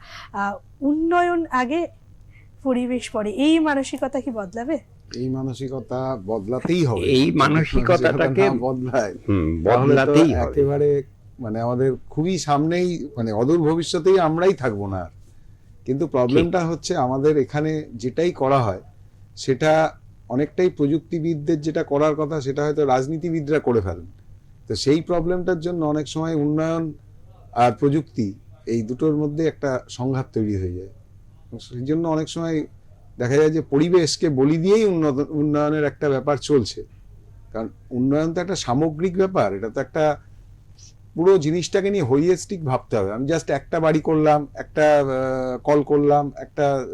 উন্নয়ন আগে পরিবেশ পরে, এই মানসিকতা কি বদলাবে? এই মানসিকতা বদলাতেই হবে। এই মানসিকতাটাকে না বদলায় বদলাতেই তাহলে তো হবে। একেবারে মানে আমাদের খুবই সামনেই, মানে অদূর ভবিষ্যতেই আমরাই থাকবো না আর। কিন্তু প্রবলেমটা হচ্ছে আমাদের এখানে যেটাই করা হয় সেটা অনেকটাই প্রযুক্তিবিদদের যেটা করার কথা সেটা হয়তো রাজনীতিবিদরা করে ফেলেন। তো সেই প্রবলেমটার জন্য অনেক সময় উন্নয়ন আর প্রযুক্তি এই দুটোর মধ্যে একটা সংঘাত তৈরি হয়ে যায়। সেই জন্য অনেক সময় দেখা যায় যে পরিবেশকে বলি দিয়েই উন্নয়নের একটা ব্যাপার চলছে। কারণ উন্নয়ন তো একটা সামগ্রিক ব্যাপার, এটা তো একটা পুরো জিনিসটাকে নিয়ে হোলিস্টিক ভাবতে হবে। আমি জাস্ট একটা বাড়ি করলাম, একটা কল করলাম, একটা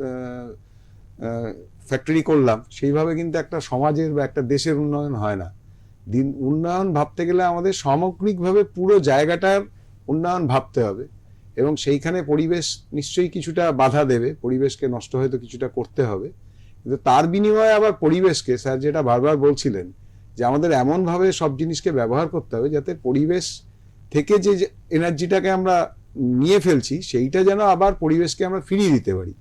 ফ্যাক্টরি করলাম, সেইভাবে কিন্তু একটা সমাজের বা একটা দেশের উন্নয়ন হয় না। উন্নয়ন ভাবতে গেলে আমাদের সামগ্রিকভাবে পুরো জায়গাটার উন্নয়ন ভাবতে হবে, এবং সেইখানে পরিবেশ নিশ্চয়ই কিছুটা বাধা দেবে, পরিবেশকে নষ্ট হয়তো কিছুটা করতে হবে, কিন্তু তার বিনিময়ে আবার পরিবেশকে, স্যার যেটা বারবার বলছিলেন, যে আমাদের এমনভাবে সব জিনিসকে ব্যবহার করতে হবে যাতে পরিবেশ থেকে যে এনার্জিটাকে আমরা নিয়ে ফেলছি সেইটা যেন আবার পরিবেশকে আমরা ফিরিয়ে দিতে পারি।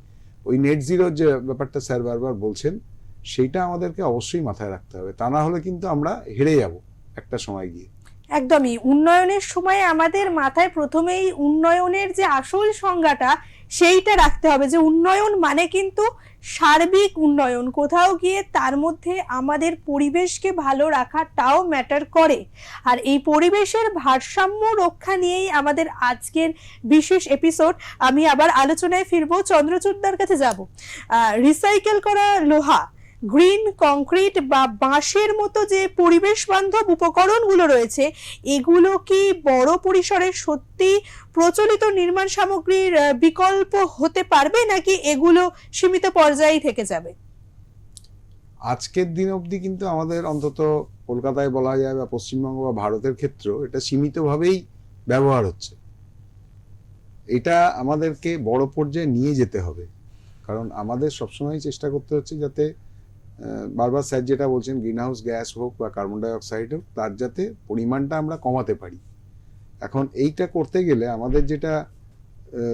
ওই নেট জিরোর যে ব্যাপারটা স্যার বারবার বলছেন, সেইটা আমাদেরকে অবশ্যই মাথায় রাখতে হবে। তা না হলে কিন্তু আমরা হেরে যাব একটা সময় গিয়ে। একদমই, উন্নয়নের সময় আমাদের মাথায় প্রথমেই উন্নয়নের যে আসল সংজ্ঞাটা সেইটা রাখতে হবে, যে উন্নয়ন মানে কিন্তু সার্বিক উন্নয়ন। কোথাও গিয়ে তার মধ্যে আমাদের পরিবেশকে ভালো রাখাটাও ম্যাটার করে। আর এই পরিবেশের ভারসাম্য রক্ষা নিয়েই আমাদের আজকের বিশেষ এপিসোড। আমি আবার আলোচনায় ফিরবো, চন্দ্রচূড়দার কাছে যাব। রিসাইকেল করা লোহা, গ্রিন কংক্রিট বা বাঁশের মতো যে পরিবেশ বান্ধব উপকরণগুলো রয়েছে, এগুলো কি বড় পরিসরে সত্যি প্রচলিত নির্মাণ সামগ্রীর বিকল্প হতে পারবে, নাকি এগুলো সীমিত পর্যায়েই থেকে যাবে? আজকের দিন অবধি কিন্তু আমাদের অন্তত কলকাতায় বলা যায় বা পশ্চিমবঙ্গ বা ভারতের ক্ষেত্রেও এটা সীমিতভাবেই ব্যবহার হচ্ছে। এটা আমাদেরকে বড় পর্যায়ে নিয়ে যেতে হবে, কারণ আমাদের সবসময় চেষ্টা করতে হচ্ছে যাতে বারবার স্যার যেটা বলছেন, গ্রিন হাউস গ্যাস হোক বা কার্বন ডাইঅক্সাইড হোক, তার যাতে পরিমাণটা আমরা কমাতে পারি। এখন এইটা করতে গেলে আমাদের যেটা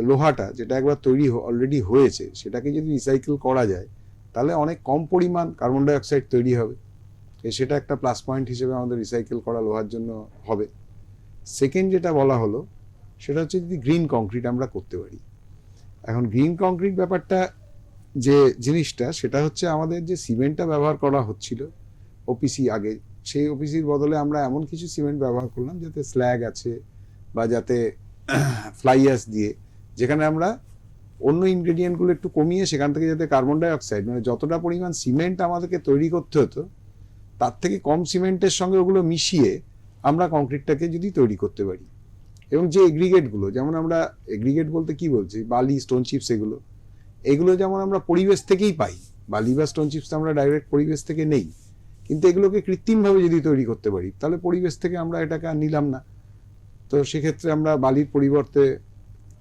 লোহাটা যেটা একবার তৈরি অলরেডি হয়েছে, সেটাকে যদি রিসাইকেল করা যায় তাহলে অনেক কম পরিমাণ কার্বন ডাইঅক্সাইড তৈরি হবে। সেটা একটা প্লাস পয়েন্ট হিসেবে আমাদের রিসাইকেল করা লোহার জন্য হবে। সেকেন্ড যেটা বলা হলো সেটা হচ্ছে যদি গ্রিন কংক্রিট আমরা করতে পারি। এখন গ্রিন কংক্রিট ব্যাপারটা যে জিনিসটা, সেটা হচ্ছে আমাদের যে সিমেন্টটা ব্যবহার করা হচ্ছিল ওপিসি আগে, সেই ওপিসির বদলে আমরা এমন কিছু সিমেন্ট ব্যবহার করলাম যাতে স্ল্যাগ আছে বা যাতে ফ্লাই অ্যাশ দিয়ে, যেখানে আমরা অন্য ইনগ্রেডিয়েন্টগুলো একটু কমিয়ে সেখান থেকে যাতে কার্বন ডাইঅক্সাইড, মানে যতটা পরিমাণ সিমেন্ট আমাদেরকে তৈরি করতে হতো তার থেকে কম সিমেন্টের সঙ্গে ওগুলো মিশিয়ে আমরা কংক্রিটটাকে যদি তৈরি করতে পারি, এবং যে এগ্রিগেটগুলো, যেমন আমরা এগ্রিগেট বলতে কি বলছি, বালি, স্টোন চিপস, এগুলো যেমন আমরা পরিবেশ থেকেই পাই, বালি বা স্টোন চিপস আমরা ডাইরেক্ট পরিবেশ থেকে নেই, কিন্তু এগুলোকে কৃত্রিমভাবে যদি তৈরি করতে পারি তাহলে পরিবেশ থেকে আমরা এটাকে আর নিলাম না। তো সেক্ষেত্রে আমরা বালির পরিবর্তে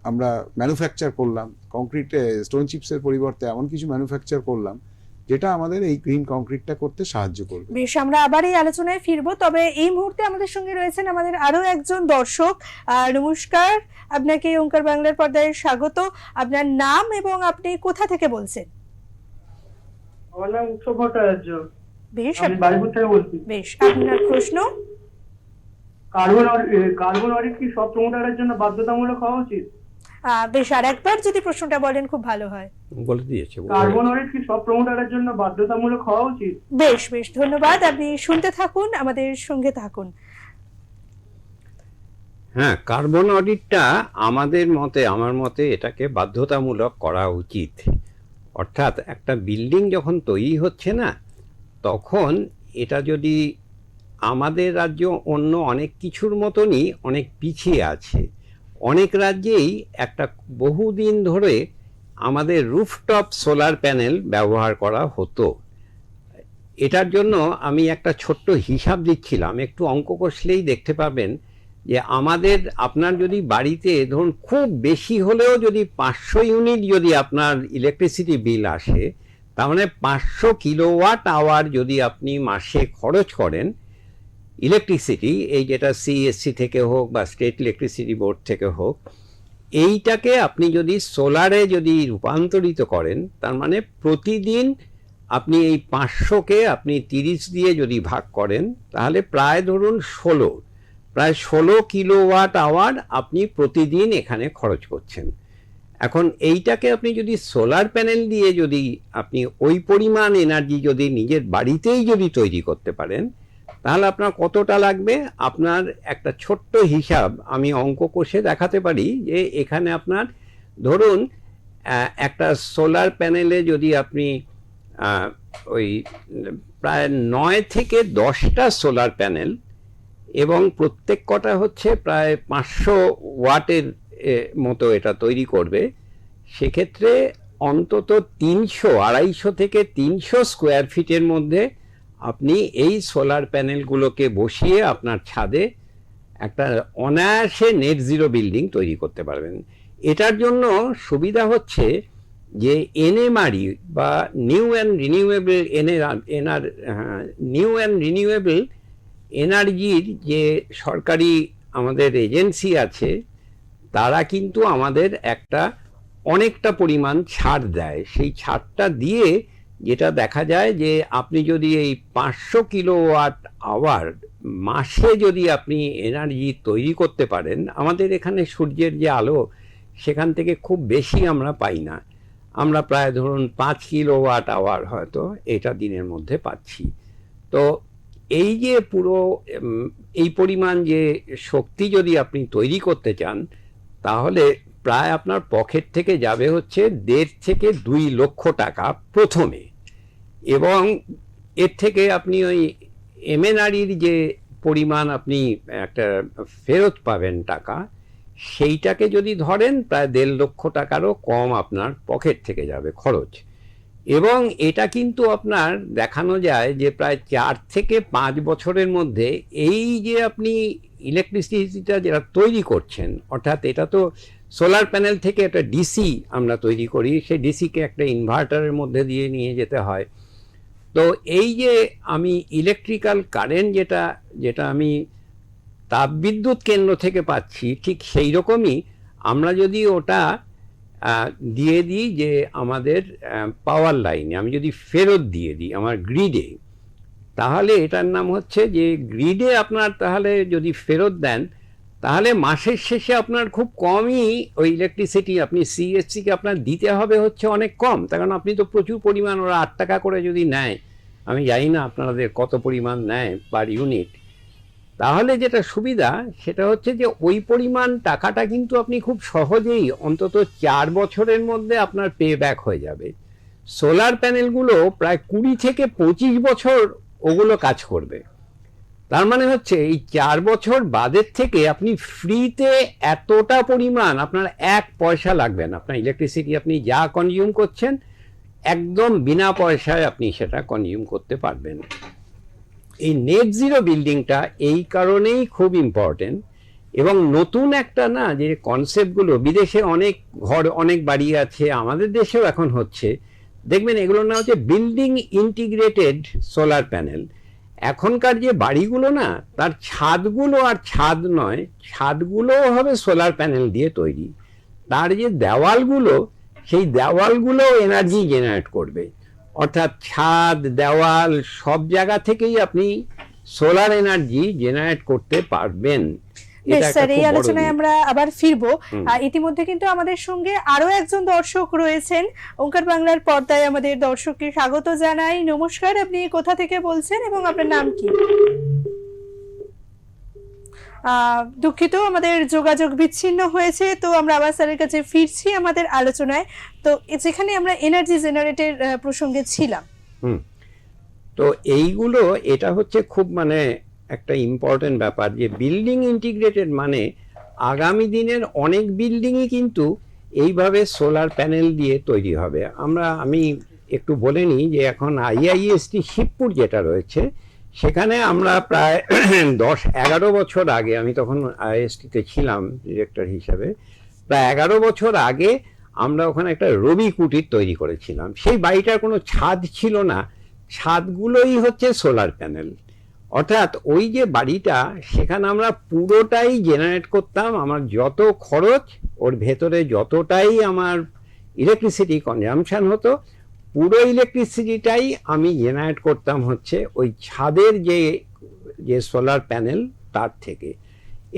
আমরা ম্যানুফ্যাকচার করলাম, কংক্রিটে স্টোন চিপসের পরিবর্তে এমন কিছু ম্যানুফ্যাকচার করলাম যেটা আমাদের এই গ্রিন কংক্রিটটা করতে সাহায্য করবে। বেশ, আমরা আবার এই আলোচনায় ফিরবো, তবে এই মুহূর্তে আমাদের সঙ্গে রয়েছেন আমাদের আরো একজন দর্শক। নমস্কার, আপনাকে ওঙ্কার বাংলার পর্দায় স্বাগত। আপনার নাম এবং আপনি কোথা থেকে বলছেন? আমার নাম উৎসব ভট্টাচার্য, বেশ, আমি বারিপুর থেকে বলছি। বেশ, আপনার প্রশ্ন। কার্বন অডিট কি সব প্রমোটারের জন্য বাধ্যতামূলক হওয়া উচিত? বেশ, আর একবার যদি প্রশ্নটা বলেন খুব ভালো হয়। বলে দিয়েছে। কার্বন অডিট কি সব প্রমোটারের জন্য বাধ্যতামূলক হওয়া উচিত? বেশ বেশ, ধন্যবাদ। আপনি শুনতে থাকুন, আমাদের সঙ্গে থাকুন। হ্যাঁ, কার্বন অডিটটা আমার মতে এটাকে বাধ্যতামূলক করা উচিত। অর্থাৎ একটা বিল্ডিং যখন তৈরি হচ্ছে না, তখন এটা যদি, আমাদের রাজ্য অন্য অনেক কিছুর মতনই অনেক পিছিয়ে আছে। অনেক রাজ্যেই একটা বহুদিন ধরে আমাদের রুফটপ সোলার প্যানেল ব্যবহার করা হতো। এটার জন্য আমি একটা ছোট্ট হিসাব দিচ্ছিলাম, একটু অঙ্ক কষলেই দেখতে পাবেন যে আপনার যদি বাড়িতে ধরুন খুব বেশি হলেও যদি 500 ইউনিট যদি আপনার ইলেকট্রিসিটি বিল আসে, তার মানে 500 কিলোওয়াট আওয়ার যদি আপনি মাসে খরচ করেন ইলেকট্রিসিটি, এই যেটা সিএসসি থেকে হোক বা স্টেট ইলেকট্রিসিটি বোর্ড থেকে হোক, এইটাকে আপনি যদি সোলারে যদি রূপান্তরিত করেন, তার মানে প্রতিদিন আপনি এই 500কে আপনি 30 দিয়ে যদি ভাগ করেন, তাহলে প্রায় ধরুন 16 কিলোওয়াট আওয়ার আপনি প্রতিদিন এখানে খরচ করছেন। এখন এইটাকে আপনি যদি সোলার প্যানেল দিয়ে যদি আপনি ওই পরিমাণ এনার্জি যদি নিজের বাড়িতেই যদি তৈরি করতে পারেন, তাহলে আপনার কতটা লাগবে? আপনার একটা ছোট্ট হিসাব আমি অঙ্ক কষে দেখাতে পারি যে এখানে আপনার ধরুন একটা সোলার প্যানেলে যদি আপনি ওই প্রায় 9 থেকে 10টা সোলার প্যানেল এবং প্রত্যেক কটা হচ্ছে প্রায় 500 ওয়াটের মতো এটা তৈরি করবে, সেক্ষেত্রে অন্তত 250 থেকে 300 স্কোয়ার ফিটের মধ্যে আপনি এই সোলার প্যানেলগুলোকে বসিয়ে আপনার ছাদে একটা অনায়াসে নেট জিরো বিল্ডিং তৈরি করতে পারবেন। এটার জন্য সুবিধা হচ্ছে যে এনএমআরই বা নিউ অ্যান্ড রিনিউয়েবল এনার্জির যে সরকারি আমাদের এজেন্সি আছে, তারা কিন্তু আমাদের অনেকটা পরিমাণ ছাড় দেয়। সেই ছাড়টা দিয়ে যেটা দেখা যায় যে আপনি যদি এই 500 কিলোওয়াট আওয়ার মাসে যদি আপনি এনার্জি তৈরি করতে পারেন, আমাদের এখানে সূর্যের যে আলো সেখান থেকে খুব বেশি আমরা পাই না, আমরা প্রায় ধরুন 5 কিলোওয়াট আওয়ার হয়তো এটা দিনের মধ্যে পাচ্ছি। তো এই যে পুরো এই পরিমাণ যে শক্তি যদি আপনি তৈরি করতে চান, তাহলে প্রায় আপনার পকেট থেকে যাবে হচ্ছে 1.5 থেকে 2 লক্ষ টাকা প্রথমে, এবং এর থেকে আপনি ওই এমএনআরির যে পরিমাণ আপনি একটা ফেরত পাবেন টাকা, সেইটাকে যদি ধরেন প্রায় 1.5 লক্ষ টাকারও কম আপনার পকেট থেকে যাবে খরচ। এবং এটা কিন্তু আপনার দেখানো যায় যে প্রায় 4 থেকে 5 বছরের মধ্যে এই যে আপনি ইলেকট্রিসিটিটা যেটা তৈরি করছেন, অর্থাৎ এটা তো সোলার প্যানেল থেকে একটা ডিসি আমরা তৈরি করি, সেই ডিসিকে একটা ইনভার্টারের মধ্যে দিয়ে নিয়ে যেতে হয়। তো এই যে আমি ইলেকট্রিক্যাল কারেন্ট যেটা আমি তাপবিদ্যুৎ কেন্দ্র থেকে পাচ্ছি, ঠিক সেই রকমই আমরা যদি ওটা দিয়ে দিই যে আমাদের পাওয়ার লাইনে, আমি যদি ফেরত দিয়ে দিই আমার গ্রিডে, তাহলে এটার নাম হচ্ছে যে গ্রিডে আপনার তাহলে যদি ফেরত দেন, তাহলে মাসের শেষে আপনার খুব কমই ওই ইলেকট্রিসিটি আপনি সিএসসিকে আপনার দিতে হবে হচ্ছে অনেক কম। তার কারণ আপনি তো প্রচুর পরিমাণ, ওরা 8 টাকা করে যদি নেয়, আমি জানি না আপনাদের কত পরিমাণ নেয় পার ইউনিট, তাহলে যেটা সুবিধা সেটা হচ্ছে যে ওই পরিমাণ টাকাটা কিন্তু আপনি খুব সহজেই অন্তত 4 বছরের মধ্যে আপনার পে ব্যাক হয়ে যাবে। সোলার প্যানেলগুলো প্রায় 20 থেকে 25 বছর ওগুলো কাজ করবে। তার মানে হচ্ছে এই 4 বছর বাদের থেকে আপনি ফ্রিতে এতটা পরিমাণ, আপনার 1 পয়সা লাগবে না, আপনার ইলেকট্রিসিটি আপনি যা কনজিউম করছেন একদম বিনা পয়সায় আপনি সেটা কনজিউম করতে পারবেন। এই নেট জিরো বিল্ডিংটা এই কারণেই খুব ইম্পর্টেন্ট। এবং নতুন একটা না যে কনসেপ্টগুলো, বিদেশে অনেক ঘর অনেক বাড়ি আছে, আমাদের দেশেও এখন হচ্ছে, দেখবেন এগুলোর নাম হচ্ছে বিল্ডিং ইন্টিগ্রেটেড সোলার প্যানেল। এখনকার যে বাড়িগুলো না, তার ছাদগুলো আর ছাদ নয়, ছাদগুলোও হবে সোলার প্যানেল দিয়ে তৈরি। তার যে দেওয়ালগুলো, সেই দেওয়ালগুলো এনার্জি জেনারেট করবে। অর্থাৎ ছাদ, দেওয়াল সব জায়গা থেকেই আপনি সোলার এনার্জি জেনারেট করতে পারবেন। বেশ স্যার, এই আলোচনায় আমরা আবার ফিরবো। ইতিমধ্যে কিন্তু আমাদের সঙ্গে আরো একজন দর্শক রয়েছেন। ওঙ্কার বাংলার পর্দায় আমাদের দর্শককে স্বাগত জানাই। নমস্কার, আপনি কোথা থেকে বলছেন এবং আপনার নাম কি? দুঃখিত, আমাদের যোগাযোগ বিচ্ছিন্ন হয়েছে, তো আমরা আবার স্যারের কাছে ফিরছি আমাদের আলোচনায়। তো যেখানে আমরা এনার্জি জেনারেটের প্রসঙ্গে ছিলাম। তো এইগুলো, এটা হচ্ছে খুব মানে একটা ইম্পর্টেন্ট ব্যাপার যে বিল্ডিং ইন্টিগ্রেটেড মানে আগামী দিনের অনেক বিল্ডিংই কিন্তু এইভাবে সোলার প্যানেল দিয়ে তৈরি হবে। আমি একটু বলে নিই যে এখন IIST শিবপুর যেটা রয়েছে, সেখানে আমরা প্রায় 10-11 বছর আগে, আমি তখন IIST-তে ছিলাম ডিরেক্টর হিসাবে, প্রায় 11 বছর আগে আমরা ওখানে একটা রবি কুটির তৈরি করেছিলাম। সেই বাড়িটার কোনো ছাদ ছিল না, ছাদগুলোই হচ্ছে সোলার প্যানেল। অর্থাৎ ওই যে বাড়িটা, সেখানে আমরা পুরোটাই জেনারেট করতাম। আমার যত খরচ, ওর ভেতরে যতটাই আমার ইলেকট্রিসিটি কনজাম্পশন হতো, পুরো ইলেকট্রিসিটিটাই আমি জেনারেট করতাম হচ্ছে ওই ছাদের যে সোলার প্যানেল তার থেকে।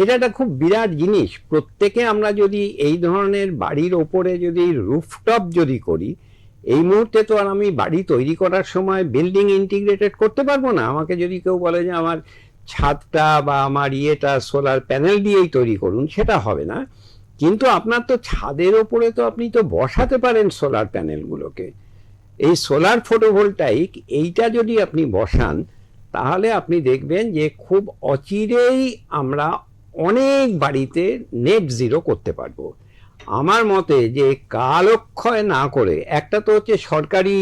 এটা একটা খুব বিরাট জিনিস। প্রত্যেকে আমরা যদি এই ধরনের বাড়ির ওপরে যদি রুফটপ যদি করি, এই মুহূর্তে তো আর আমি বাড়ি তৈরি করার সময় বিল্ডিং ইন্টিগ্রেটেড করতে পারবো না। আমাকে যদি কেউ বলে যে আমার ছাদটা বা আমার ইয়েটা সোলার প্যানেল দিয়েই তৈরি করুন, সেটা হবে না। কিন্তু আপনার তো ছাদের ওপরে তো আপনি তো বসাতে পারেন সোলার প্যানেলগুলোকে। এই সোলার ফটোভোল্টাইক এইটা যদি আপনি বসান, তাহলে আপনি দেখবেন যে খুব অচিরেই আমরা অনেক বাড়িতে নেট জিরো করতে পারবো। আমার মতে যে কালক্ষয় না করে, একটা তো হচ্ছে সরকারি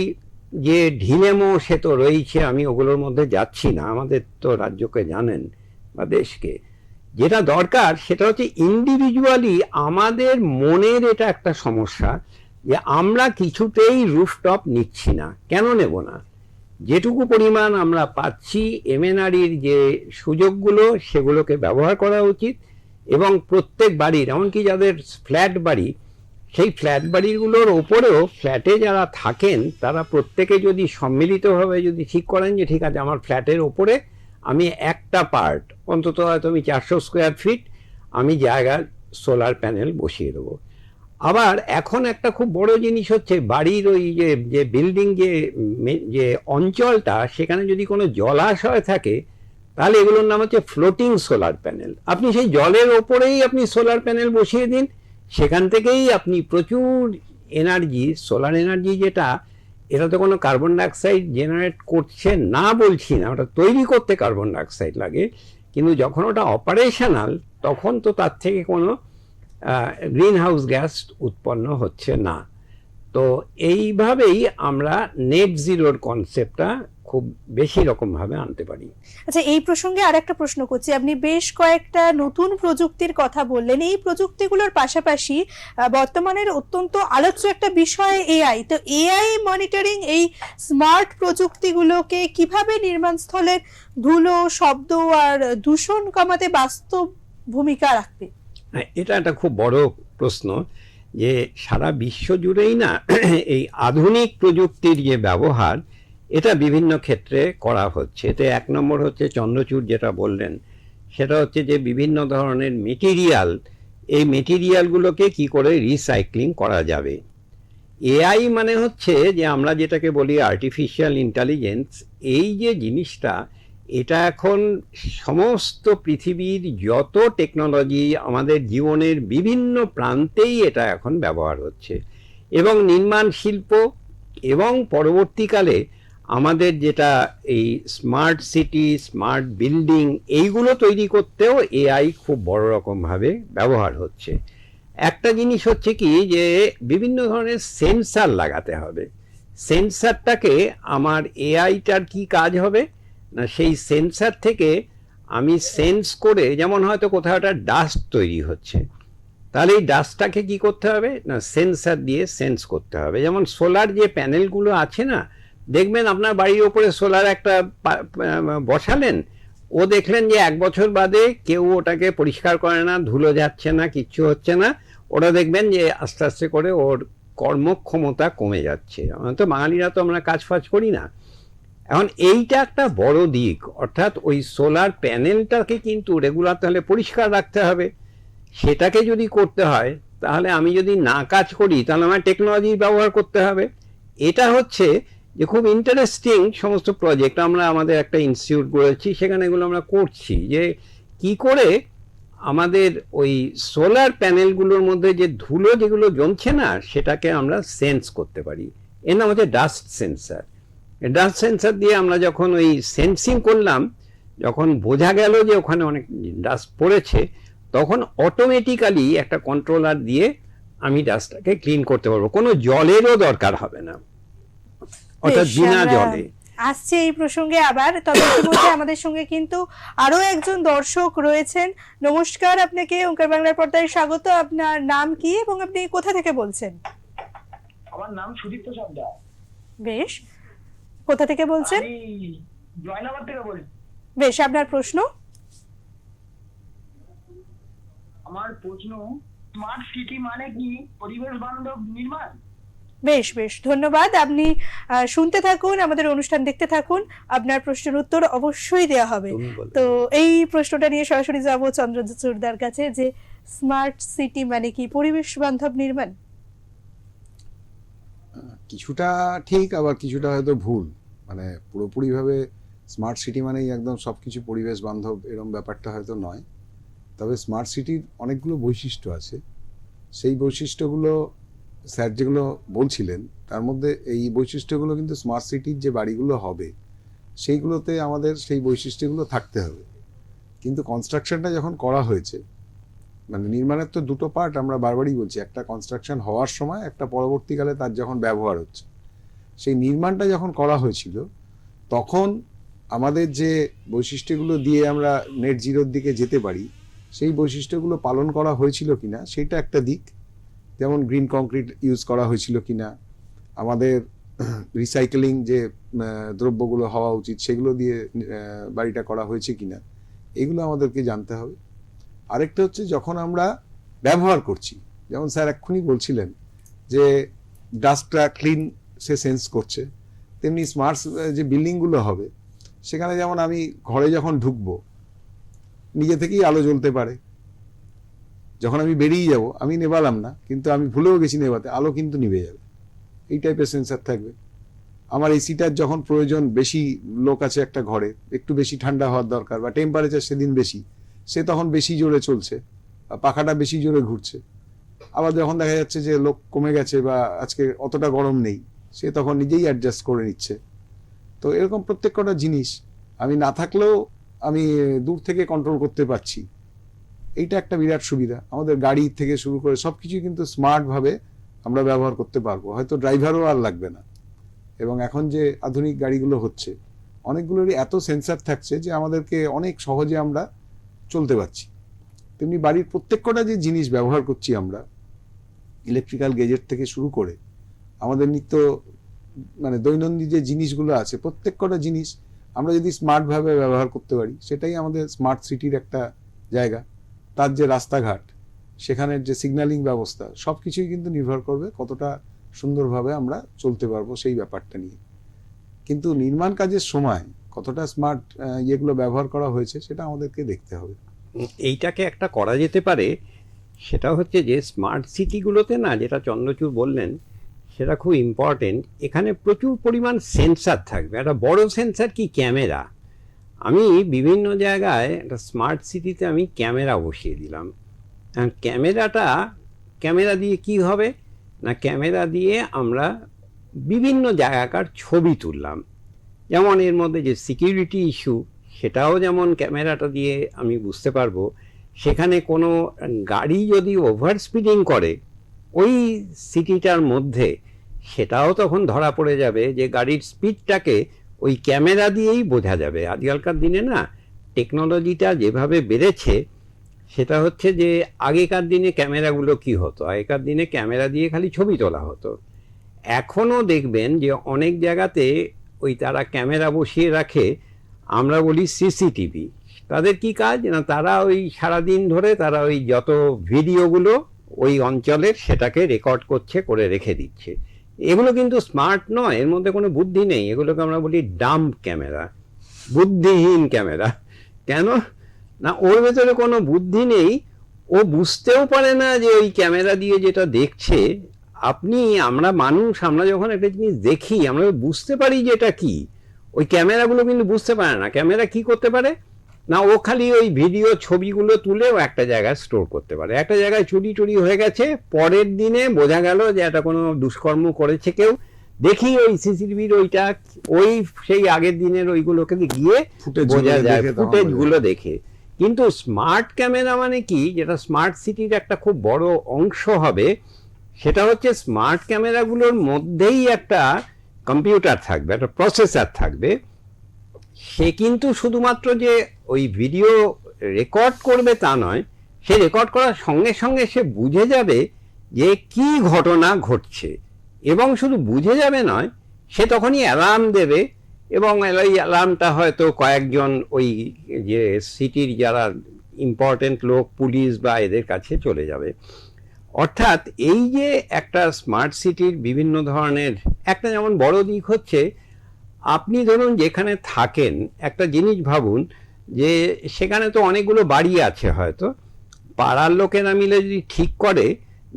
যে ঢিলেমো সে তো রয়েছে, আমি ওগুলোর মধ্যে যাচ্ছি না, আমাদের তো রাজ্যকে জানেন বা দেশকে। যেটা দরকার সেটা হচ্ছে ইন্ডিভিজুয়ালি আমাদের মনের এটা একটা সমস্যা যে আমরা কিছুতেই রুফটপ নিচ্ছি না। কেন নেব না? যেটুকু পরিমাণ আমরা পাচ্ছি MNREর যে সুযোগগুলো, সেগুলোকে ব্যবহার করা উচিত। এবং প্রত্যেক বাড়ির, এমনকি যাদের ফ্ল্যাট বাড়ি, সেই ফ্ল্যাট বাড়িগুলোর ওপরেও ফ্ল্যাটে যারা থাকেন তারা প্রত্যেকে যদি সম্মিলিতভাবে যদি ঠিক করেন যে ঠিক আছে, আমার ফ্ল্যাটের ওপরে আমি একটা পার্ট, অন্তত হয়তো আমি 400 স্কোয়ার ফিট আমি জায়গার সোলার প্যানেল বসিয়ে দেবো। আবার এখন একটা খুব বড় জিনিস হচ্ছে বাড়ির ওই যে বিল্ডিং যে অঞ্চলটা, সেখানে যদি কোনো জলাশয় থাকে, তাহলে এগুলোর নাম হচ্ছে ফ্লোটিং সোলার প্যানেল। আপনি সেই জলের ওপরেই আপনি সোলার প্যানেল বসিয়ে দিন, সেখান থেকেই আপনি প্রচুর এনার্জি, সোলার এনার্জি যেটা, এটা তো কোনো কার্বন ডাইঅক্সাইড জেনারেট করছে না বলছি না, ওটা তৈরি করতে কার্বন ডাইঅক্সাইড লাগে, কিন্তু যখন ওটা অপারেশনাল তখন তো তার থেকে কোনো গ্রিন হাউস গ্যাস উৎপন্ন হচ্ছে না। তো এইভাবেই আমরা নেট জিরোর কনসেপ্টটা খুব বেশি রকমভাবে আনতে পারি। আচ্ছা, এই প্রসঙ্গে আর একটা প্রশ্ন করছি। আপনি বেশ কয়েকটা নতুন প্রযুক্তির কথা বললেন। এই প্রযুক্তিগুলোর পাশাপাশি বর্তমানের অত্যন্ত আলোচ্য একটা বিষয় AI। তো AI মনিটরিং, এই স্মার্ট প্রযুক্তিগুলোকে কিভাবে নির্মাণস্থলের ধুলো, শব্দ আর দূষণ কমাতে বাস্তব ভূমিকা রাখবে? এটা একটা খুব বড় প্রশ্ন যে সারা বিশ্ব জুড়েই না এই আধুনিক প্রযুক্তির যে ব্যবহার, এটা বিভিন্ন ক্ষেত্রে করা হচ্ছে। এতে 1 নম্বর হচ্ছে চন্দ্রচূড় যেটা বললেন, সেটা হচ্ছে যে বিভিন্ন ধরনের মেটেরিয়াল, এই মেটেরিয়ালগুলোকে কি করে রিসাইক্লিং করা যাবে। AI মানে হচ্ছে যে আমরা যেটাকে বলি আর্টিফিশিয়াল ইন্টেলিজেন্স, এই যে জিনিসটা, এটা এখন সমস্ত পৃথিবীর যত টেকনোলজি, আমাদের জীবনের বিভিন্ন প্রান্তেই এটা এখন ব্যবহার হচ্ছে। এবং নির্মাণ শিল্প এবং পরবর্তীকালে আমাদের যেটা এই স্মার্ট সিটি, স্মার্ট বিল্ডিং, এইগুলো তৈরি করতেও এআই খুব বড় রকমভাবে ব্যবহার হচ্ছে। একটা জিনিস হচ্ছে কি, যে বিভিন্ন ধরনের সেন্সার লাগাতে হবে। সেন্সারটাকে আমার এআইটার কি কাজ হবে না, সেই সেন্সার থেকে আমি সেন্স করে, যেমন হয়তো কোথাও একটা ডাস্ট তৈরি হচ্ছে, তাহলে এই ডাস্টটাকে কি করতে হবে না, সেন্সার দিয়ে সেন্স করতে হবে। যেমন সোলার যে প্যানেলগুলো আছে না, দেখবেন আপনার বাড়ির ওপরে সোলার একটা বসালেন, ও দেখলেন যে 1 বছর বাদে কেউ ওটাকে পরিষ্কার করে না, ধুলো যাচ্ছে না, কিচ্ছু হচ্ছে না, ওরা দেখবেন যে আস্তে আস্তে করে ওর কর্মক্ষমতা কমে যাচ্ছে। আমরা তো বাঙালিরা তো আমরা কাজ ফাজ করি না। এখন এইটা একটা বড় দিক, অর্থাৎ ওই সোলার প্যানেলটাকে কিন্তু রেগুলার তাহলে পরিষ্কার রাখতে হবে। সেটাকে যদি করতে হয়, তাহলে আমি যদি না কাজ করি, তাহলে আমার টেকনোলজি ব্যবহার করতে হবে। এটা হচ্ছে যে খুব ইন্টারেস্টিং সমস্ত প্রজেক্ট। আমরা আমাদের একটা ইনস্টিটিউট করেছি, সেখানে এগুলো আমরা করছি, যে কি করে আমাদের ওই সোলার প্যানেলগুলোর মধ্যে যে ধুলো যেগুলো জমছে না, সেটাকে আমরা সেন্স করতে পারি। এর নাম হচ্ছে ডাস্ট সেন্সার। ডাস্ট সেন্সার দিয়ে আমরা যখন ওই সেন্সিং করলাম, যখন বোঝা গেল যে ওখানে অনেক ডাস্ট পড়েছে, তখন অটোমেটিক্যালি একটা কন্ট্রোলার দিয়ে আমি ডাস্টটাকে ক্লিন করতে পারবো, কোনো জলেরও দরকার হবে না, অর্থাৎ বেশ, বিনা আমরা জলে। আসছে এই প্রসঙ্গে আবার। তবে ইতিমধ্যে আমাদের সঙ্গে কিন্তু আরো একজন দর্শক রয়েছেন। নমস্কার, আপনাকে ওঙ্কার বাংলার পর্দায় স্বাগত। আপনার নাম কি এবং আপনি কোথা থেকে বলছেন? আমার নাম সুদীপ্ত সর্দার। বেশ, কোথা থেকে বলছেন? আমি জয়নগর থেকে বলছি। বেশ, আপনার প্রশ্ন? আমার প্রশ্ন, স্মার্ট সিটি মানে কি পরিবেশ বান্ধব নির্মাণ? বেশ বেশ, ধন্যবাদ। আপনি শুনতে থাকুন, আমাদের অনুষ্ঠান দেখতে থাকুন, আপনার প্রশ্নের উত্তর অবশ্যই দেওয়া হবে। তুমি বলো। তো এই প্রশ্নটা নিয়ে সরাসরি যাব চন্দ্রচূড়দার কাছে, যে স্মার্ট সিটি মানে কি পরিবেশ বান্ধব নির্মাণ? কিছুটা ঠিক, আবার কিছুটা হয়তো ভুল। মানে পুরোপুরিভাবে স্মার্ট সিটি মানেই একদম সব কিছু পরিবেশ বান্ধব এরকম ব্যাপারটা হয়তো নয়। তবে স্মার্ট সিটির অনেকগুলো বৈশিষ্ট্য আছে। সেই বৈশিষ্ট্যগুলো স্যার যেগুলো বলছিলেন, তার মধ্যে এই বৈশিষ্ট্যগুলো কিন্তু স্মার্ট সিটির যে বাড়িগুলো হবে সেইগুলোতে আমাদের সেই বৈশিষ্ট্যগুলো থাকতে হবে। কিন্তু কনস্ট্রাকশনটা যখন করা হয়েছে, মানে নির্মাণের তো দুটো পার্ট, আমরা বারবারই বলছি, একটা কনস্ট্রাকশন হওয়ার সময়, একটা পরবর্তীকালে তার যখন ব্যবহার হচ্ছে। সেই নির্মাণটা যখন করা হয়েছিল, তখন আমাদের যে বৈশিষ্ট্যগুলো দিয়ে আমরা নেট জিরোর দিকে যেতে পারি, সেই বৈশিষ্ট্যগুলো পালন করা হয়েছিল কিনা সেটা একটা দিক। যেমন গ্রিন কংক্রিট ইউজ করা হয়েছিল কিনা, আমাদের রিসাইকেলিং যে দ্রব্যগুলো হওয়া উচিত সেগুলো দিয়ে বাড়িটা করা হয়েছে কিনা, এগুলো আমাদেরকে জানতে হবে। আরেকটা হচ্ছে যখন আমরা ব্যবহার করছি, যেমন স্যার এক্ষুনি বলছিলেন যে ডাস্টটা ক্লিন সে সেন্স করছে, তেমনি স্মার্ট যে বিল্ডিংগুলো হবে, সেখানে যেমন আমি ঘরে যখন ঢুকবো নিজে থেকেই আলো জ্বলতে পারে, যখন আমি বেরিয়ে যাব আমি নেবালাম না, কিন্তু আমি ভুলেও গেছি নেবাতে, আলো কিন্তু নিভে যাবে, এই টাইপের সেন্সার থাকবে। আমার এসিটার যখন প্রয়োজন, বেশি লোক আছে একটা ঘরে, একটু বেশি ঠান্ডা হওয়ার দরকার, বা টেম্পারেচার সেদিন বেশি, সে তখন বেশি জোরে চলছে, পাখাটা বেশি জোরে ঘুরছে। আবার যখন দেখা যাচ্ছে যে লোক কমে গেছে বা আজকে অতটা গরম নেই, সে তখন নিজেই অ্যাডজাস্ট করে নিচ্ছে। তো এরকম প্রত্যেকটা জিনিস আমি না থাকলেও আমি দূর থেকে কন্ট্রোল করতে পারছি। এইটা একটা বিরাট সুবিধা। আমাদের গাড়ি থেকে শুরু করে সবকিছুই কিন্তু স্মার্টভাবে আমরা ব্যবহার করতে পারবো, হয়তো ড্রাইভারও আর লাগবে না। এবং এখন যে আধুনিক গাড়িগুলো হচ্ছে, অনেকগুলোরই এত সেন্সার থাকছে যে আমাদেরকে অনেক সহজে আমরা চলতে পারছি। তেমনি বাড়ির প্রত্যেকটা যে জিনিস ব্যবহার করছি আমরা, ইলেকট্রিক্যাল গেজেট থেকে শুরু করে আমাদের নিত্য মানে দৈনন্দিন যে জিনিসগুলো আছে, প্রত্যেকটা জিনিস আমরা যদি স্মার্টভাবে ব্যবহার করতে পারি, সেটাই আমাদের স্মার্ট সিটির একটা জায়গা। তার যে রাস্তাঘাট, সেখানের যে সিগন্যালিং ব্যবস্থা, সব কিছুই কিন্তু নির্ভর করবে কতটা সুন্দরভাবে আমরা চলতে পারবো সেই ব্যাপারটা নিয়ে। কিন্তু নির্মাণ কাজের সময় কতটা স্মার্ট ইয়েগুলো ব্যবহার করা হয়েছে সেটা আমাদেরকে দেখতে হবে। এইটাকে একটা করা যেতে পারে, সেটা হচ্ছে যে স্মার্ট সিটিগুলোতে না, যেটা চন্দ্রচূড় বললেন সেটা খুব ইম্পর্টেন্ট, এখানে প্রচুর পরিমাণ সেন্সার থাকবে। একটা বড় সেন্সার কি, ক্যামেরা। আমি বিভিন্ন জায়গায় একটা স্মার্ট সিটিতে আমি ক্যামেরা বসিয়ে দিলাম। ক্যামেরা দিয়ে কি হবে না, ক্যামেরা দিয়ে আমরা বিভিন্ন জায়গাকার ছবি তুললাম। যেমন এর মধ্যে যে সিকিউরিটি ইস্যু, সেটাও যেমন ক্যামেরাটা দিয়ে আমি বুঝতে পারবো। সেখানে কোনো গাড়ি যদি ওভার স্পিডিং করে ওই সিটিটার মধ্যে, সেটাও তখন ধরা পড়ে যাবে যে গাড়ির স্পিডটাকে ওই ক্যামেরা দিয়েই বোঝা যাবে। আজকালকার দিনে না টেকনোলজিটা যেভাবে বেড়েছে, সেটা হচ্ছে যে আগেকার দিনে ক্যামেরাগুলো কি হতো, আগেকার দিনে ক্যামেরা দিয়ে খালি ছবি তোলা হতো। এখনও দেখবেন যে অনেক জায়গাতে ওই তারা ক্যামেরা বসিয়ে রাখে, আমরা বলি সিসিটিভি। তাদের কি কাজ না, তারা ওই সারাদিন ধরে তারা ওই যত ভিডিওগুলো ওই অঞ্চলের সেটাকে রেকর্ড করছে, করে রেখে দিচ্ছে। এগুলো কিন্তু স্মার্ট নয়, এর মধ্যে কোনো বুদ্ধি নেই। এগুলোকে আমরা বলি ডাম্প ক্যামেরা, বুদ্ধিহীন ক্যামেরা। কেন না, ওর ভেতরে কোনো বুদ্ধি নেই, ও বুঝতেও পারে না যে ওই ক্যামেরা দিয়ে যেটা দেখছে। আমরা মানুষ, আমরা যখন একটা জিনিস দেখি আমরা বুঝতে পারি যে এটা কি, ওই ক্যামেরাগুলো কিন্তু বুঝতে পারে না। ক্যামেরা কি করতে পারে না, ও খালি ওই ভিডিও ছবিগুলো তুলেও একটা জায়গায় স্টোর করতে পারে। একটা জায়গায় চুরি হয়ে গেছে, পরের দিনে বোঝা গেল যে এটা কোনো দুষ্কর্ম করেছে কেউ, দেখি ওই সিসিটিভির ওইটা ওই সেই আগের দিনের ওইগুলোকে গিয়ে বোঝা যায়, ফুটেজগুলো দেখে। কিন্তু স্মার্ট ক্যামেরা মানে কি, যেটা স্মার্ট সিটির একটা খুব বড় অংশ হবে, সেটা হচ্ছে স্মার্ট ক্যামেরাগুলোর মধ্যেই একটা কম্পিউটার থাকবে, একটা প্রসেসর থাকবে। সে কিন্তু শুধুমাত্র যে ওই ভিডিও রেকর্ড করবে তা নয়, সে রেকর্ড করার সঙ্গে সঙ্গে সে বুঝে যাবে যে কি ঘটনা ঘটছে। এবং শুধু বুঝে যাবে নয়, সে তখনই অ্যালার্ম দেবে, এবং এই অ্যালার্মটা হয়তো কয়েকজন ওই যে সিটির যারা ইম্পর্টেন্ট লোক, পুলিশ বা এদের কাছে চলে যাবে। অর্থাৎ এই যে একটা স্মার্ট সিটির বিভিন্ন ধরনের একটা যেমন বড় দিক হচ্ছে, আপনি ধরুন যেখানে থাকেন, একটা জিনিস ভাবুন যে সেখানে তো অনেকগুলো বাড়ি আছে, হয়তো পাড়ার লোকেরা মিলে যদি ঠিক করে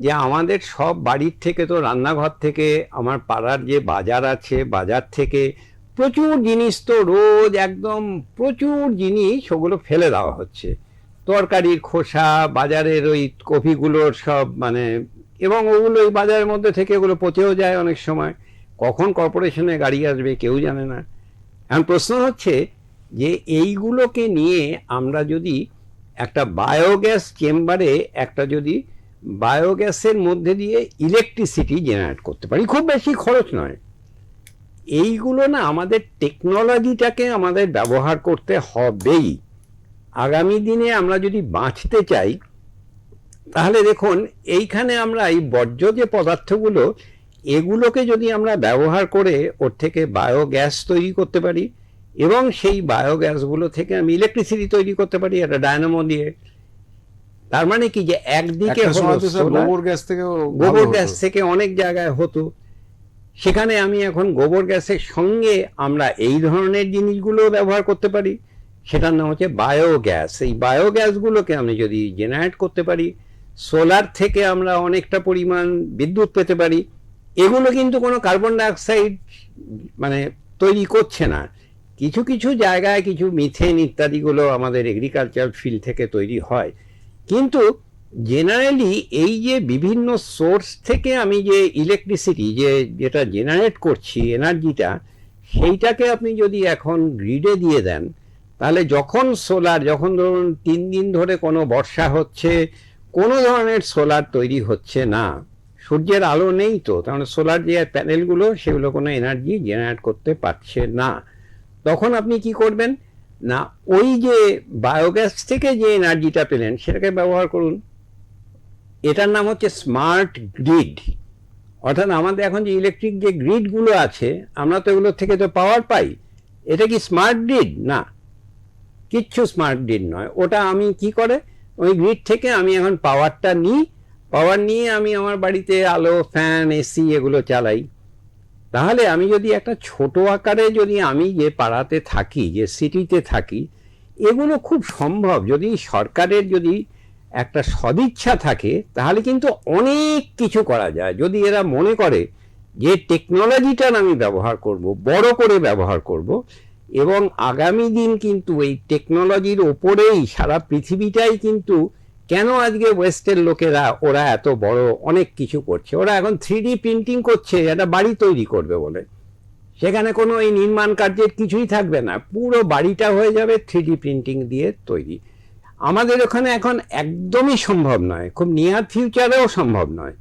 যে আমাদের সব বাড়ির থেকে, তো রান্নাঘর থেকে আমার পাড়ার যে বাজার আছে, বাজার থেকে প্রচুর জিনিস তো রোজ একদম প্রচুর জিনিস ওগুলো ফেলে দেওয়া হচ্ছে, তরকারির খোসা, বাজারের ওই কফিগুলোর সব এবং ওগুলো ওই বাজারের মধ্যে থেকে ওগুলো পচেও যায় অনেক সময়। কখন কর্পোরেশনে গাড়ি আসবে কেউ জানে না। এখন প্রশ্ন হচ্ছে যে এইগুলোকে নিয়ে আমরা যদি একটা বায়োগ্যাস চেম্বারে যদি বায়োগ্যাসের মধ্যে দিয়ে ইলেকট্রিসিটি জেনারেট করতে পারি, খুব বেশি খরচ নয়। এইগুলো না আমাদের টেকনোলজিটাকে আমাদের ব্যবহার করতে হবেই। আগামী দিনে আমরা যদি বাঁচতে চাই, তাহলে দেখুন এইখানে আমরা এই বর্জ্য যে পদার্থগুলো, এগুলোকে যদি আমরা ব্যবহার করে ওর থেকে বায়োগ্যাস তৈরি করতে পারি, এবং সেই বায়োগ্যাসগুলো থেকে আমি ইলেকট্রিসিটি তৈরি করতে পারি একটা ডায়নামো দিয়ে। তার মানে কি যে একদিকে গোবর গ্যাস থেকে অনেক জায়গায় হতো, সেখানে আমি এখন গোবর গ্যাসের সঙ্গে আমরা এই ধরনের জিনিসগুলো ব্যবহার করতে পারি, সেটার নাম হচ্ছে বায়োগ্যাস। এই বায়োগ্যাসগুলোকে আমি যদি জেনারেট করতে পারি, সোলার থেকে আমরা অনেকটা পরিমাণ বিদ্যুৎ পেতে পারি। এগুলো কিন্তু কোনো কার্বন ডাইঅক্সাইড তৈরি করছে না। কিছু কিছু জায়গায় কিছু মিথেন ইত্যাদিগুলো আমাদের এগ্রিকালচার ফিল্ড থেকে তৈরি হয়, কিন্তু জেনারেলি এই যে বিভিন্ন সোর্স থেকে আমি যে ইলেকট্রিসিটি যেটা জেনারেট করছি এনার্জিটা, সেইটাকে আপনি যদি এখন গ্রিডে দিয়ে দেন, তাহলে যখন ধরুন 3 দিন ধরে কোনো বর্ষা হচ্ছে, কোনো ধরনের সোলার তৈরি হচ্ছে না, সূর্যের আলো নেই, তো তাহলে সোলার যে প্যানেলগুলো সেগুলো কোনো এনার্জি জেনারেট করতে পারছে না, তখন আপনি কি করবেন না, ওই যে বায়োগ্যাস থেকে যে এনার্জিটা পেলেন সেটাকে ব্যবহার করুন। এটার নাম হচ্ছে স্মার্ট গ্রিড। অর্থাৎ আমাদের এখন যে ইলেকট্রিক যে গ্রিডগুলো আছে, আমরা তো এগুলোর থেকে তো পাওয়ার পাই। এটা কি স্মার্ট গ্রিড? না, কিচ্ছু স্মার্ট গ্রিড নয়। ওটা আমি কি করে ওই গ্রিড থেকে আমি এখন পাওয়ারটা নিই, পাওয়ার নিয়ে আমি আমার বাড়িতে আলো, ফ্যান, এসি এগুলো চালাই। তাহলে আমি যদি একটা ছোট আকারে যদি আমি যে পাড়াতে থাকি, যে সিটিতে থাকি, এগুলো খুব সম্ভব। যদি সরকারের যদি একটা সদিচ্ছা থাকে, তাহলে কিন্তু অনেক কিছু করা যায়। যদি এরা মনে করে যে টেকনোলজিটার আমি ব্যবহার করব, বড় করে ব্যবহার করব, এবং আগামী দিন কিন্তু এই টেকনোলজির ওপরেই সারা পৃথিবীটাই কিন্তু, কেন আজকে ওয়েস্টের লোকেরা ওরা এত বড় অনেক কিছু করছে, ওরা এখন 3D প্রিন্টিং করছে একটা বাড়ি তৈরি করবে বলে। সেখানে কোনো এই নির্মাণ কার্যের কিছুই থাকবে না, পুরো বাড়িটা হয়ে যাবে 3D প্রিন্টিং দিয়ে তৈরি। আমাদের ওখানে এখন একদমই সম্ভব নয়, খুব নিয়ার ফিউচারেও সম্ভব নয়,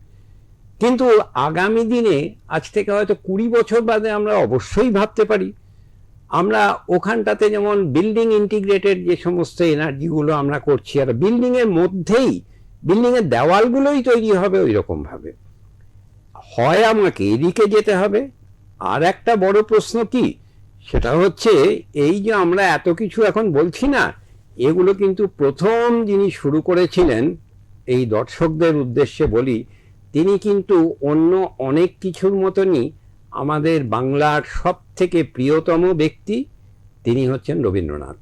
কিন্তু আগামী দিনে আজ থেকে হয়তো 20 বছর বাদে আমরা অবশ্যই ভাবতে পারি। আমরা ওখানটাতে যেমন বিল্ডিং ইন্টিগ্রেটেড যে সমস্ত এনার্জিগুলো আমরা করছি, আর বিল্ডিংয়ের মধ্যেই বিল্ডিংয়ের দেওয়ালগুলোই তৈরি হবে ওই রকমভাবে। হয় আমাকে এদিকে যেতে হবে, আর একটা বড় প্রশ্ন কি, সেটা হচ্ছে এই যে আমরা এত কিছু এখন বলছি না, এগুলো কিন্তু প্রথম যিনি শুরু করেছিলেন, এই দর্শকদের উদ্দেশ্যে বলি, তিনি কিন্তু অন্য অনেক কিছুর মতনই আমাদের বাংলার সব থেকে প্রিয়তম ব্যক্তি, তিনি হচ্ছেন রবীন্দ্রনাথ।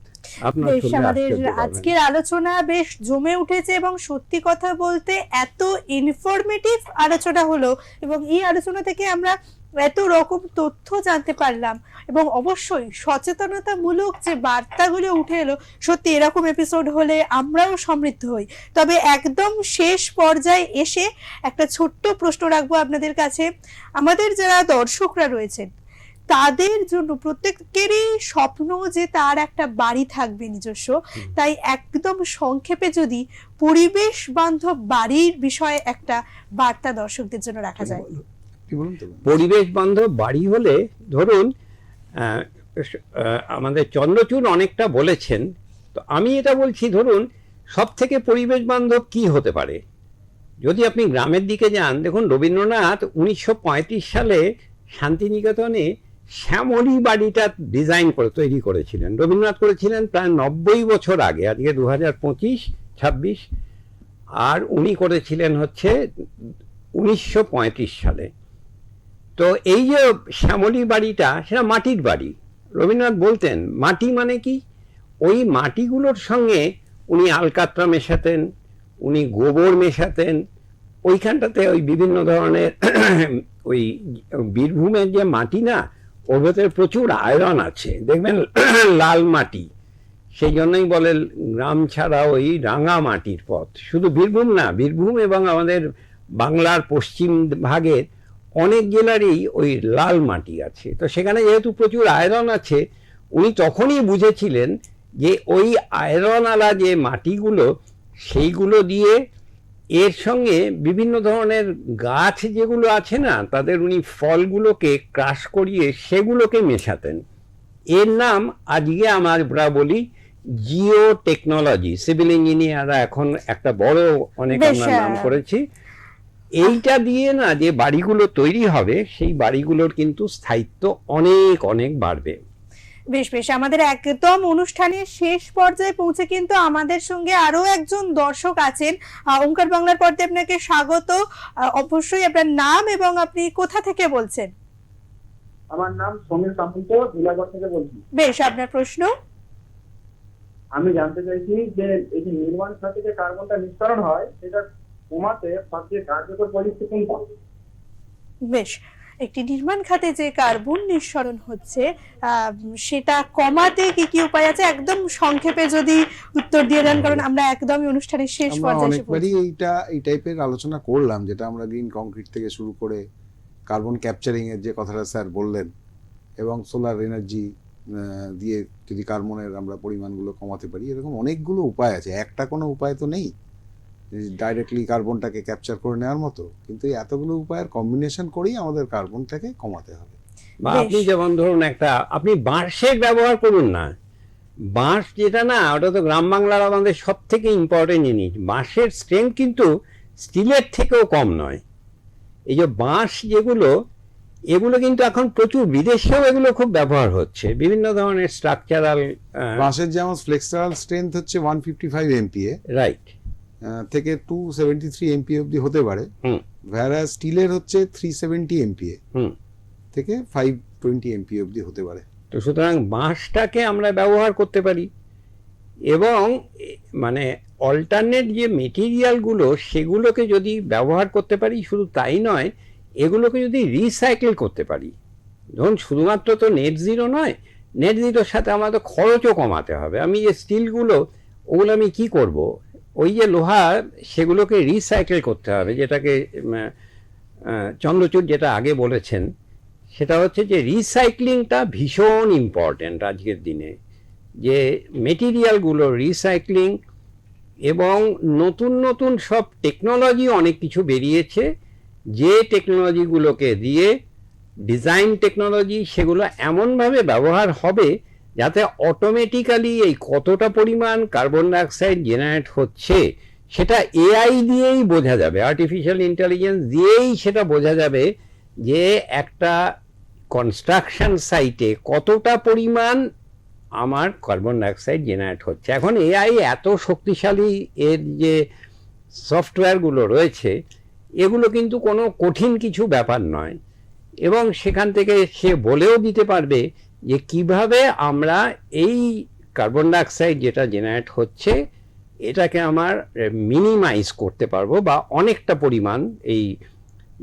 আপনার বেশ, শুনলে আমাদের আশ্চর্য হবেন। আজকের আলোচনা বেশ জমে উঠেছে এবং সত্যি কথা বলতে এত ইনফরমেটিভ আলোচনা হলো, এবং এই আলোচনা থেকে আমরা এত রকম তথ্য জানতে পারলাম, এবং অবশ্যই সচেতনতামূলক যে বার্তাগুলো উঠে এলো, সত্যি এরকম এপিসোড হলে আমরাও সমৃদ্ধ হই। তবে একদম শেষ পর্যায়ে এসে একটা ছোট্ট প্রশ্ন রাখবো আপনাদের কাছে। আমাদের যারা দর্শকরা রয়েছেন তাদের জন্য প্রত্যেকেরই স্বপ্ন যে তার একটা বাড়ি থাকবে নিজস্ব, তাই একদম সংক্ষেপে যদি পরিবেশ বান্ধব বাড়ির বিষয়ে একটা বার্তা দর্শকদের জন্য রাখা যায়। কি বলুন তো? পরিবেশ বান্ধব বাড়ি হলে ধরুন আমাদের চন্দ্রচূড় অনেকটা বলেছেন, তো আমি এটা বলছি, ধরুন সব থেকে পরিবেশ বান্ধব কি হতে পারে। যদি আপনি গ্রামের দিকে যান, দেখুন রবীন্দ্রনাথ 1935 সালে শান্তিনিকেতনে শ্যামলী বাড়িটা ডিজাইন করে তৈরি করেছিলেন। রবীন্দ্রনাথ করেছিলেন প্রায় 90 বছর আগে, আজকে 2025-26, আর উনি করেছিলেন হচ্ছে 1935 সালে। তো এই যে শ্যামলী বাড়িটা, সেটা মাটির বাড়ি। রবীন্দ্রনাথ বলতেন মাটি মানে কি, ওই মাটিগুলোর সঙ্গে উনি আলকাতরা মেশাতেন, উনি গোবর মেশাতেন। ওইখানটাতে ওই বিভিন্ন ধরনের ওই বীরভূমের যে মাটি না, ওর ভেতরে প্রচুর আয়রন আছে, দেখবেন লাল মাটি, সেই জন্যই বলে গ্রাম ছাড়া ওই রাঙা মাটির পথ। শুধু বীরভূম না, বীরভূম এবং আমাদের বাংলার পশ্চিম ভাগের অনেক জেলারই ওই লাল মাটি আছে। তো সেখানে যেহেতু প্রচুর আয়রন আছে, উনি তখনই বুঝেছিলেন যে ওই আয়রনওয়ালা যে মাটিগুলো, সেইগুলো দিয়ে এর সঙ্গে বিভিন্ন ধরনের গাছ যেগুলো আছে না, তাদের উনি ফলগুলোকে ক্রাশ করিয়ে সেগুলোকে মেশাতেন। এর নাম আজকে আমরা বলি জিও টেকনোলজি। সিভিল ইঞ্জিনিয়াররা এখন একটা বড় অনেক আমরা নাম করেছি। এইটা দিয়ে না যে বাড়িগুলো তৈরি হবে, সেই বাড়িগুলোর কিন্তু স্থায়িত্ব অনেক অনেক বাড়বে। বেশ বেশ, আমাদের একদম অনুষ্ঠানের শেষ পর্যায়ে পৌঁছে কিন্তু আমাদের সঙ্গে আরো একজন দর্শক আছেন। ওঙ্কার বাংলার পর্দায় আপনাকে স্বাগত। অবশ্যই আপনার নাম এবং আপনি কোথা থেকে বলছেন? আমার নাম সমীর সামন্ত, ধুলাগড় থেকে বলছি। বেশ, আপনার প্রশ্ন? আমি জানতে চাইছি যে এই যে নির্মাণ খাতে যে কার্বনটা নিঃসরণ হয়, সেটা কমাতে সবচেয়ে কার্যকর পদ্ধতি কোনটা? বেশ, একটি নির্মাণ খাতে যে কার্বন নিঃসরণ হচ্ছে সেটা কমাতে কি কি উপায় আছে, একদম সংক্ষেপে যদি উত্তর দিয়ে দেন, কারণ আমরা একদমই অনুষ্ঠানের শেষ আমরা পর্যায়ে এসে অনেকবারই পৌঁছেছি। এই টাইপের আলোচনা করলাম, যেটা আমরা গ্রিন কংক্রিট থেকে শুরু করে কার্বন ক্যাপচারিং এর যে কথাটা স্যার বললেন, এবং সোলার এনার্জি দিয়ে যদি কার্বনের আমরা পরিমাণগুলো কমাতে পারি, এরকম অনেকগুলো উপায় আছে। একটা কোনো উপায় তো নেই ডাইরেক্টলি কার্বনটাকে ক্যাপচার করে নেওয়ার মতো, কিন্তু এই এতগুলো উপায়ের কম্বিনেশন করেই আমাদের কার্বনটাকে কমাতে হবে। বা আপনি যেমন ধরুন আপনি বাঁশের ব্যবহার করুন না। বাঁশ যেটা না, ওটা তো গ্রাম বাংলার আমাদের সব থেকে ইম্পর্টেন্ট জিনিস। বাঁশের স্ট্রেংথ কিন্তু স্টিলের থেকেও কম নয়। এই যে বাঁশ যেগুলো, এগুলো কিন্তু এখন প্রচুর বিদেশেও এগুলো খুব ব্যবহার হচ্ছে, বিভিন্ন ধরনের স্ট্রাকচারাল। বাঁশের যেমন ফ্লেক্সারাল স্ট্রেংথ হচ্ছে 155 MPa, রাইট, থেকে 273 MPa অবধি হতে পারে। ভ্যারাস স্টিলের হচ্ছে 370 MPa থেকে 520 MPa অবধি হতে পারে। তো সুতরাং বাঁশটাকে আমরা ব্যবহার করতে পারি, এবং মানে অল্টারনেট যে মেটেরিয়ালগুলো, সেগুলোকে যদি ব্যবহার করতে পারি, শুধু তাই নয়, এগুলোকে যদি রিসাইকেল করতে পারি। ধরুন শুধুমাত্র তো নেট জিরো নয়, নেট জিরোর সাথে আমাদের খরচও কমাতে হবে। আমি যে স্টিলগুলো, ওগুলো আমি কি করব, ওই যে লোহা, সেগুলোকে রিসাইকেল করতে হবে, যেটাকে চন্দ্রচূড় যেটা আগে বলেছেন, সেটা হচ্ছে যে রিসাইক্লিংটা ভীষণ ইম্পর্ট্যান্ট আজকের দিনে, যে মেটেরিয়ালগুলো রিসাইক্লিং, এবং নতুন নতুন সব টেকনোলজি অনেক কিছু বেরিয়েছে, যে টেকনোলজিগুলোকে দিয়ে ডিজাইন টেকনোলজি সেগুলো এমনভাবে ব্যবহার হবে যাতে অটোমেটিক্যালি এই কতটা পরিমাণ কার্বন ডাইঅক্সাইড জেনারেট হচ্ছে সেটা এআই দিয়েই বোঝা যাবে, আর্টিফিশিয়াল ইন্টেলিজেন্স দিয়েই সেটা বোঝা যাবে যে একটা কনস্ট্রাকশন সাইটে কতটা পরিমাণ আমার কার্বন ডাইঅক্সাইড জেনারেট হচ্ছে। এখন এআই এত শক্তিশালী, এর যে সফটওয়্যারগুলো রয়েছে এগুলো কিন্তু কোনো কঠিন কিছু ব্যাপার নয়, এবং সেখান থেকে সে বলেও দিতে পারবে যে কিভাবে আমরা এই কার্বন ডাইঅক্সাইড যেটা জেনারেট হচ্ছে এটাকে আমার মিনিমাইজ করতে পারবো, বা অনেকটা পরিমাণ এই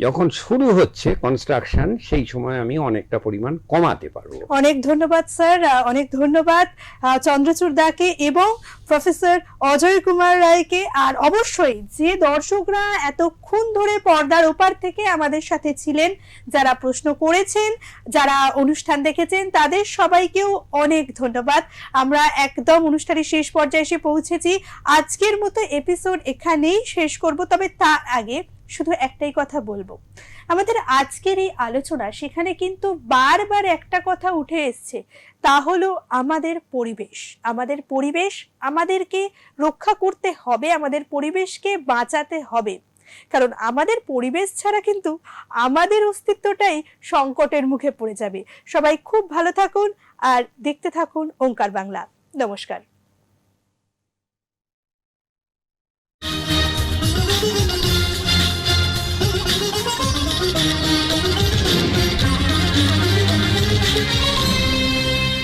যখন শুরু হচ্ছে কনস্ট্রাকশন সেই সময় আমি অনেকটা পরিমাণ কমাতে পারবো। অনেক ধন্যবাদ স্যার, অনেক ধন্যবাদ চন্দ্রচূড় দাকে এবং প্রফেসর অজয় কুমার রায়কে। আর অবশ্যই যে দর্শকরা এতক্ষণ ধরে পর্দার ওপার থেকে আমাদের সাথে ছিলেন, যারা প্রশ্ন করেছেন, যারা অনুষ্ঠান দেখেছেন, তাদের সবাইকেও অনেক ধন্যবাদ। আমরা একদম অনুষ্ঠানের শেষ পর্যায়ে এসে পৌঁছেছি। আজকের মতো এপিসোড এখানেই শেষ করব, তবে তার আগে শুধু একটাই কথা বলবো, আমাদের আজকের এই আলোচনা সেখানে কিন্তু বারবার একটা কথা উঠে এসছে, তা হলো আমাদের পরিবেশ। আমাদের পরিবেশ আমাদেরকে রক্ষা করতে হবে, আমাদের পরিবেশকে বাঁচাতে হবে, কারণ আমাদের পরিবেশ ছাড়া কিন্তু আমাদের অস্তিত্বটাই সংকটের মুখে পড়ে যাবে। সবাই খুব ভালো থাকুন আর দেখতে থাকুন ওঙ্কার বাংলা। নমস্কার।